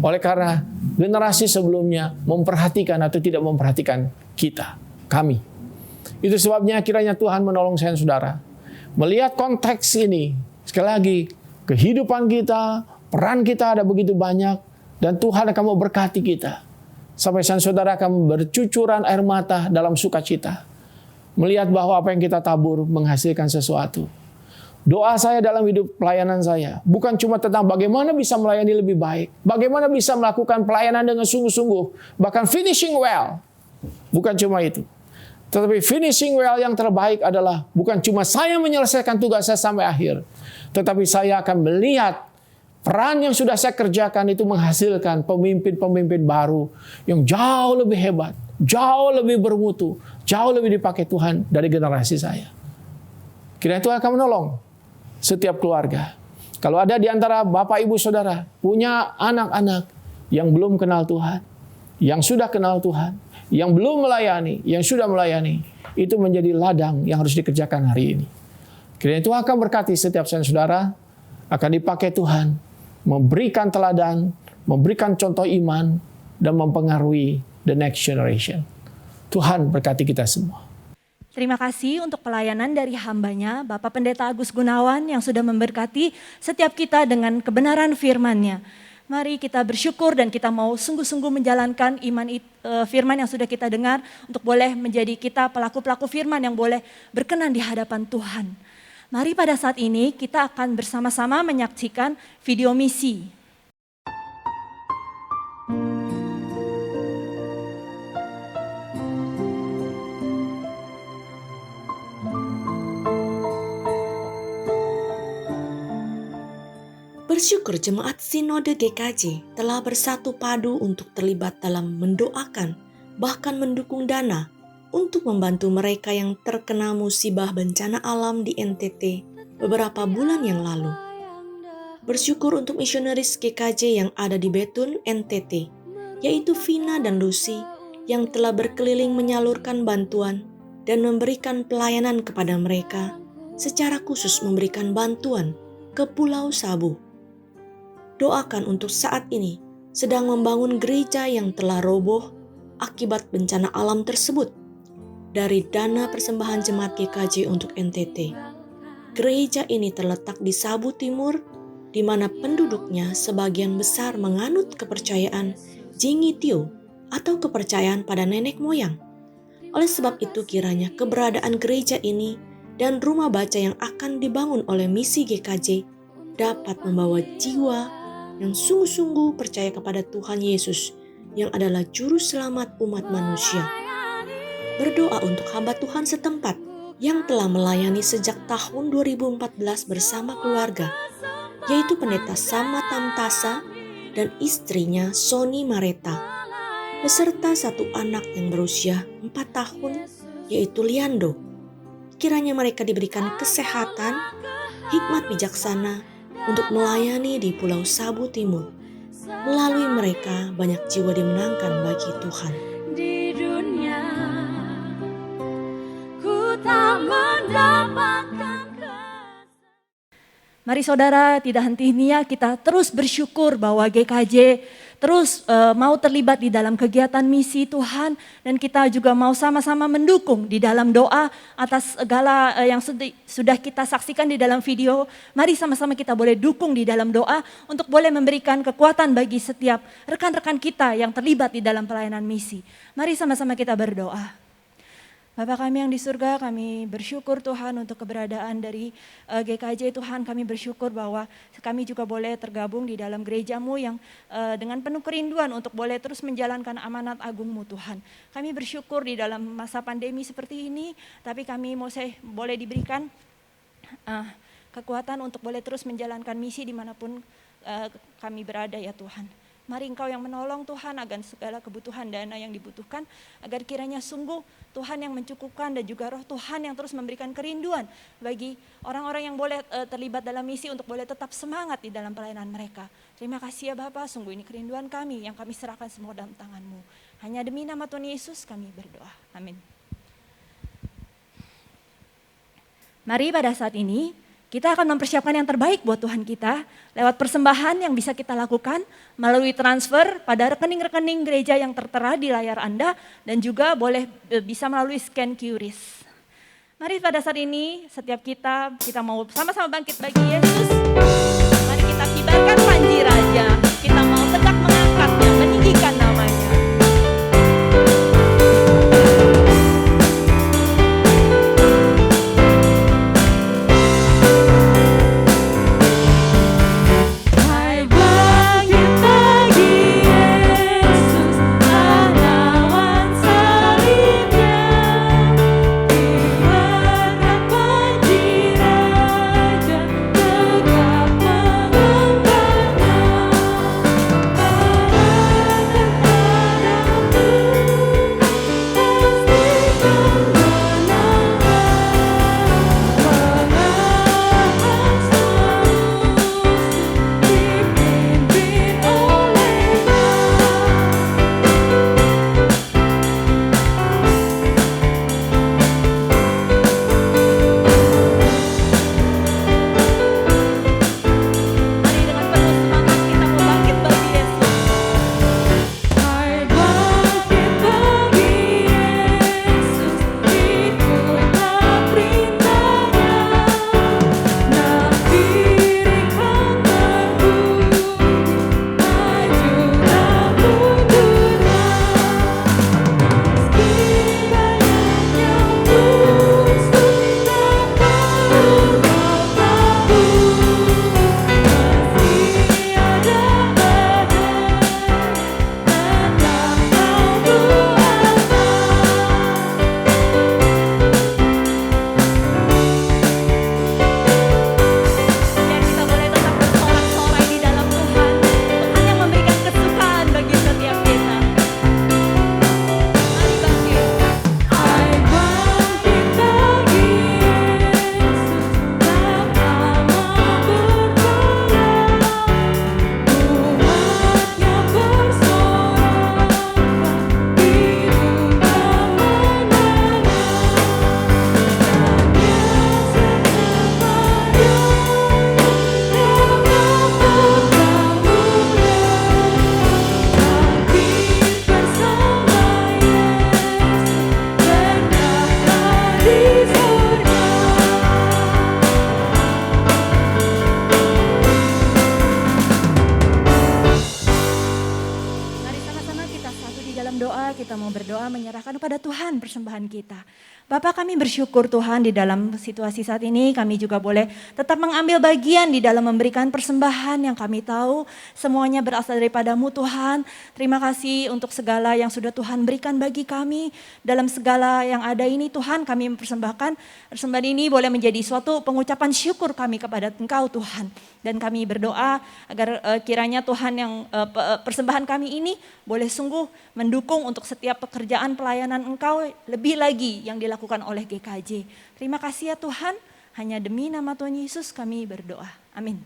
E: Oleh karena generasi sebelumnya memperhatikan atau tidak memperhatikan kita, kami. Itu sebabnya kiranya Tuhan menolong saya dan saudara. Melihat konteks ini, sekali lagi, kehidupan kita, peran kita ada begitu banyak, dan Tuhan akan memberkati kita. Sampai saya dan saudara akan bercucuran air mata dalam sukacita. Melihat bahwa apa yang kita tabur menghasilkan sesuatu. Doa saya dalam hidup pelayanan saya, bukan cuma tentang bagaimana bisa melayani lebih baik, bagaimana bisa melakukan pelayanan dengan sungguh-sungguh, bahkan finishing well. Bukan cuma itu. Tetapi finishing well yang terbaik adalah bukan cuma saya menyelesaikan tugas saya sampai akhir. Tetapi saya akan melihat peran yang sudah saya kerjakan itu menghasilkan pemimpin-pemimpin baru yang jauh lebih hebat, jauh lebih bermutu, jauh lebih dipakai Tuhan dari generasi saya. Kiranya Tuhan akan menolong setiap keluarga. Kalau ada di antara Bapak Ibu Saudara punya anak-anak yang belum kenal Tuhan, yang sudah kenal Tuhan, yang belum melayani, yang sudah melayani, itu menjadi ladang yang harus dikerjakan hari ini. Kiranya Tuhan akan berkati setiap saudara, akan dipakai Tuhan, memberikan teladan, memberikan contoh iman, dan mempengaruhi the next generation. Tuhan berkati kita semua.
D: Terima kasih untuk pelayanan dari hambanya, Bapak Pendeta Agus Gunawan yang sudah memberkati setiap kita dengan kebenaran firman-Nya. Mari kita bersyukur dan kita mau sungguh-sungguh menjalankan firman yang sudah kita dengar untuk boleh menjadi kita pelaku-pelaku firman yang boleh berkenan di hadapan Tuhan. Mari pada saat ini kita akan bersama-sama menyaksikan video misi.
F: Bersyukur Jemaat Sinode GKJ telah bersatu padu untuk terlibat dalam mendoakan, bahkan mendukung dana untuk membantu mereka yang terkena musibah bencana alam di NTT beberapa bulan yang lalu. Bersyukur untuk misionaris GKJ yang ada di Betun, NTT, yaitu Vina dan Lucy yang telah berkeliling menyalurkan bantuan dan memberikan pelayanan kepada mereka, secara khusus memberikan bantuan ke Pulau Sabu. Doakan untuk saat ini sedang membangun gereja yang telah roboh akibat bencana alam tersebut dari dana persembahan jemaat GKJ untuk NTT. Gereja ini terletak di Sabu Timur, di mana penduduknya sebagian besar menganut kepercayaan Jingitio atau kepercayaan pada nenek moyang. Oleh sebab itu kiranya keberadaan gereja ini dan rumah baca yang akan dibangun oleh misi GKJ dapat membawa jiwa yang sungguh-sungguh percaya kepada Tuhan Yesus yang adalah juru selamat umat manusia. Berdoa untuk hamba Tuhan setempat yang telah melayani sejak tahun 2014 bersama keluarga, yaitu Pendeta Sama Tamtasa dan istrinya Sony Mareta, beserta satu anak yang berusia 4 tahun, yaitu Liando. Kiranya mereka diberikan kesehatan, hikmat bijaksana, untuk melayani di Pulau Sabu Timur. Melalui mereka banyak jiwa dimenangkan bagi Tuhan.
A: Di dunia ku tak mendapatkan.
D: Mari saudara, tidak henti-hentinya kita terus bersyukur bahwa GKJ terus mau terlibat di dalam kegiatan misi Tuhan, dan kita juga mau sama-sama mendukung di dalam doa atas segala yang sudah kita saksikan di dalam video. Mari sama-sama kita boleh dukung di dalam doa untuk boleh memberikan kekuatan bagi setiap rekan-rekan kita yang terlibat di dalam pelayanan misi. Mari sama-sama kita berdoa. Bapa kami yang di surga, kami bersyukur Tuhan untuk keberadaan dari GKJ Tuhan. Kami bersyukur bahwa kami juga boleh tergabung di dalam gereja-Mu yang dengan penuh kerinduan untuk boleh terus menjalankan amanat agung-Mu Tuhan. Kami bersyukur di dalam masa pandemi seperti ini, tapi kami boleh diberikan kekuatan untuk boleh terus menjalankan misi dimanapun kami berada ya Tuhan. Mari Engkau yang menolong Tuhan agar segala kebutuhan dana yang dibutuhkan, agar kiranya sungguh Tuhan yang mencukupkan dan juga roh Tuhan yang terus memberikan kerinduan bagi orang-orang yang boleh terlibat dalam misi untuk boleh tetap semangat di dalam pelayanan mereka. Terima kasih ya Bapa, sungguh ini kerinduan kami yang kami serahkan semua dalam tangan-Mu. Hanya demi nama Tuhan Yesus kami berdoa. Amin. Mari pada saat ini kita akan mempersiapkan yang terbaik buat Tuhan kita lewat persembahan yang bisa kita lakukan melalui transfer pada rekening-rekening gereja yang tertera di layar Anda, dan juga boleh bisa melalui scan QRIS. Mari pada saat ini setiap kita mau sama-sama bangkit bagi Yesus. Mari kita kibarkan panji raja, kita mau tegak mengangkatnya, meninggikan namanya.
A: Tegak mengembarnya.
D: menyerahkan doa, kita mau berdoa menyerahkan kepada Tuhan persembahan kita. Bapak, kami bersyukur Tuhan di dalam situasi saat ini kami juga boleh tetap mengambil bagian di dalam memberikan persembahan yang kami tahu semuanya berasal daripada-Mu Tuhan. Terima kasih untuk segala yang sudah Tuhan berikan bagi kami. Dalam segala yang ada ini Tuhan, kami mempersembahkan persembahan ini boleh menjadi suatu pengucapan syukur kami kepada Engkau Tuhan. Dan kami berdoa agar kiranya Tuhan yang persembahan kami ini boleh sungguh mendukung untuk setiap pekerjaan pelayanan Engkau lebih lagi yang dilakukan oleh GKJ. Terima kasih ya Tuhan, hanya demi nama Tuhan Yesus kami berdoa. Amin.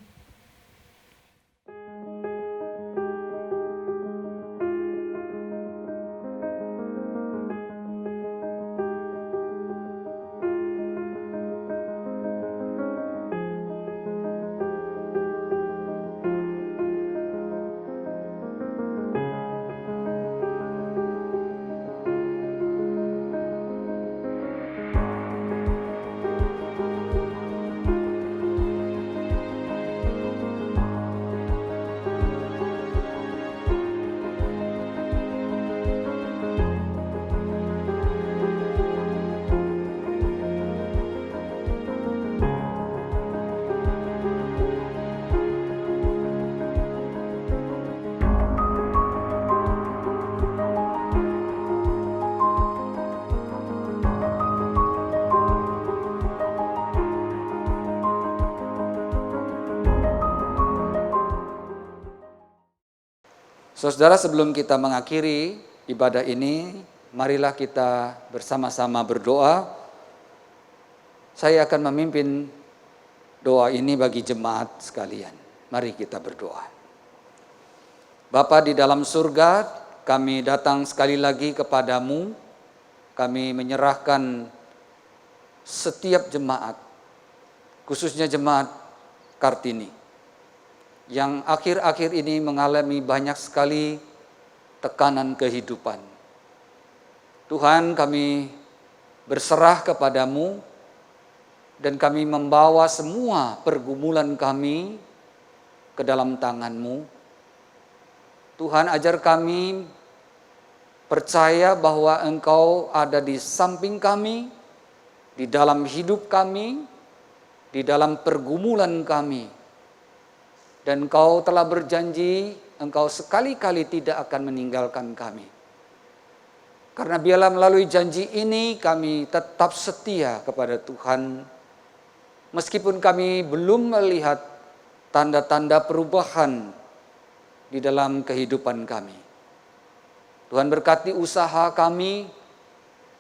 G: Saudara, sebelum kita mengakhiri ibadah ini, marilah kita bersama-sama berdoa. Saya akan memimpin doa ini bagi jemaat sekalian. Mari kita berdoa. Bapa di dalam surga, kami datang sekali lagi kepadamu. Kami menyerahkan setiap jemaat, khususnya jemaat Kartini, yang akhir-akhir ini mengalami banyak sekali tekanan kehidupan. Tuhan, kami berserah kepadamu dan kami membawa semua pergumulan kami ke dalam tangan-Mu. Tuhan, ajar kami percaya bahwa Engkau ada di samping kami, di dalam hidup kami, di dalam pergumulan kami. Dan Engkau telah berjanji, Engkau sekali-kali tidak akan meninggalkan kami. Karena biarlah melalui janji ini kami tetap setia kepada Tuhan. Meskipun kami belum melihat tanda-tanda perubahan di dalam kehidupan kami. Tuhan berkati usaha kami,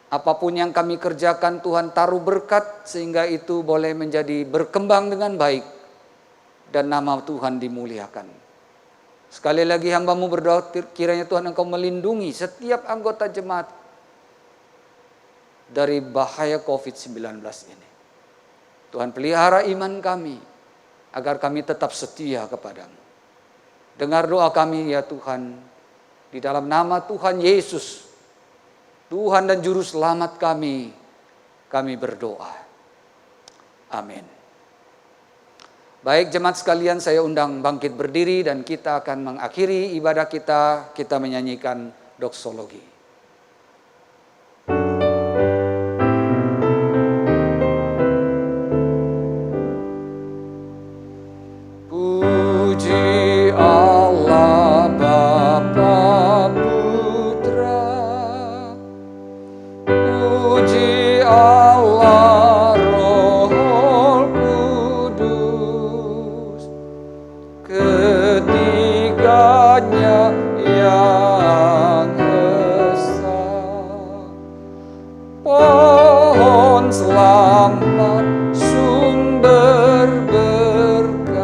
G: apapun yang kami kerjakan Tuhan taruh berkat sehingga itu boleh menjadi berkembang dengan baik. Dan nama Tuhan dimuliakan. Sekali lagi hamba-Mu berdoa kiranya Tuhan Engkau melindungi setiap anggota jemaat dari bahaya COVID-19 ini. Tuhan pelihara iman kami agar kami tetap setia kepadamu. Dengar doa kami ya Tuhan, di dalam nama Tuhan Yesus, Tuhan dan Juru Selamat kami berdoa. Amin. Baik jemaat sekalian, saya undang bangkit berdiri dan kita akan mengakhiri ibadah kita menyanyikan doksologi. Puji Allah Bapa Putra, puji Allah yang esa, pohon selamat sumber berkat.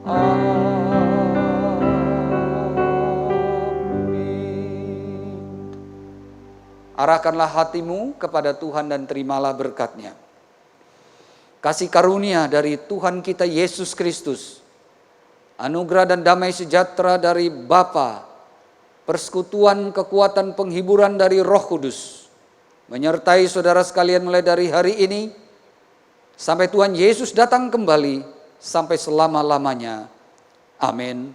G: Amin. Arahkanlah hatimu kepada Tuhan dan terimalah berkat-Nya. Kasih karunia dari Tuhan kita Yesus Kristus, anugerah dan damai sejahtera dari Bapa, persekutuan kekuatan penghiburan dari Roh Kudus, menyertai saudara sekalian mulai dari hari ini, sampai Tuhan Yesus datang kembali, sampai selama-lamanya. Amin.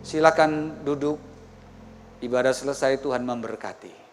G: Silakan duduk. Ibadah selesai, Tuhan memberkati.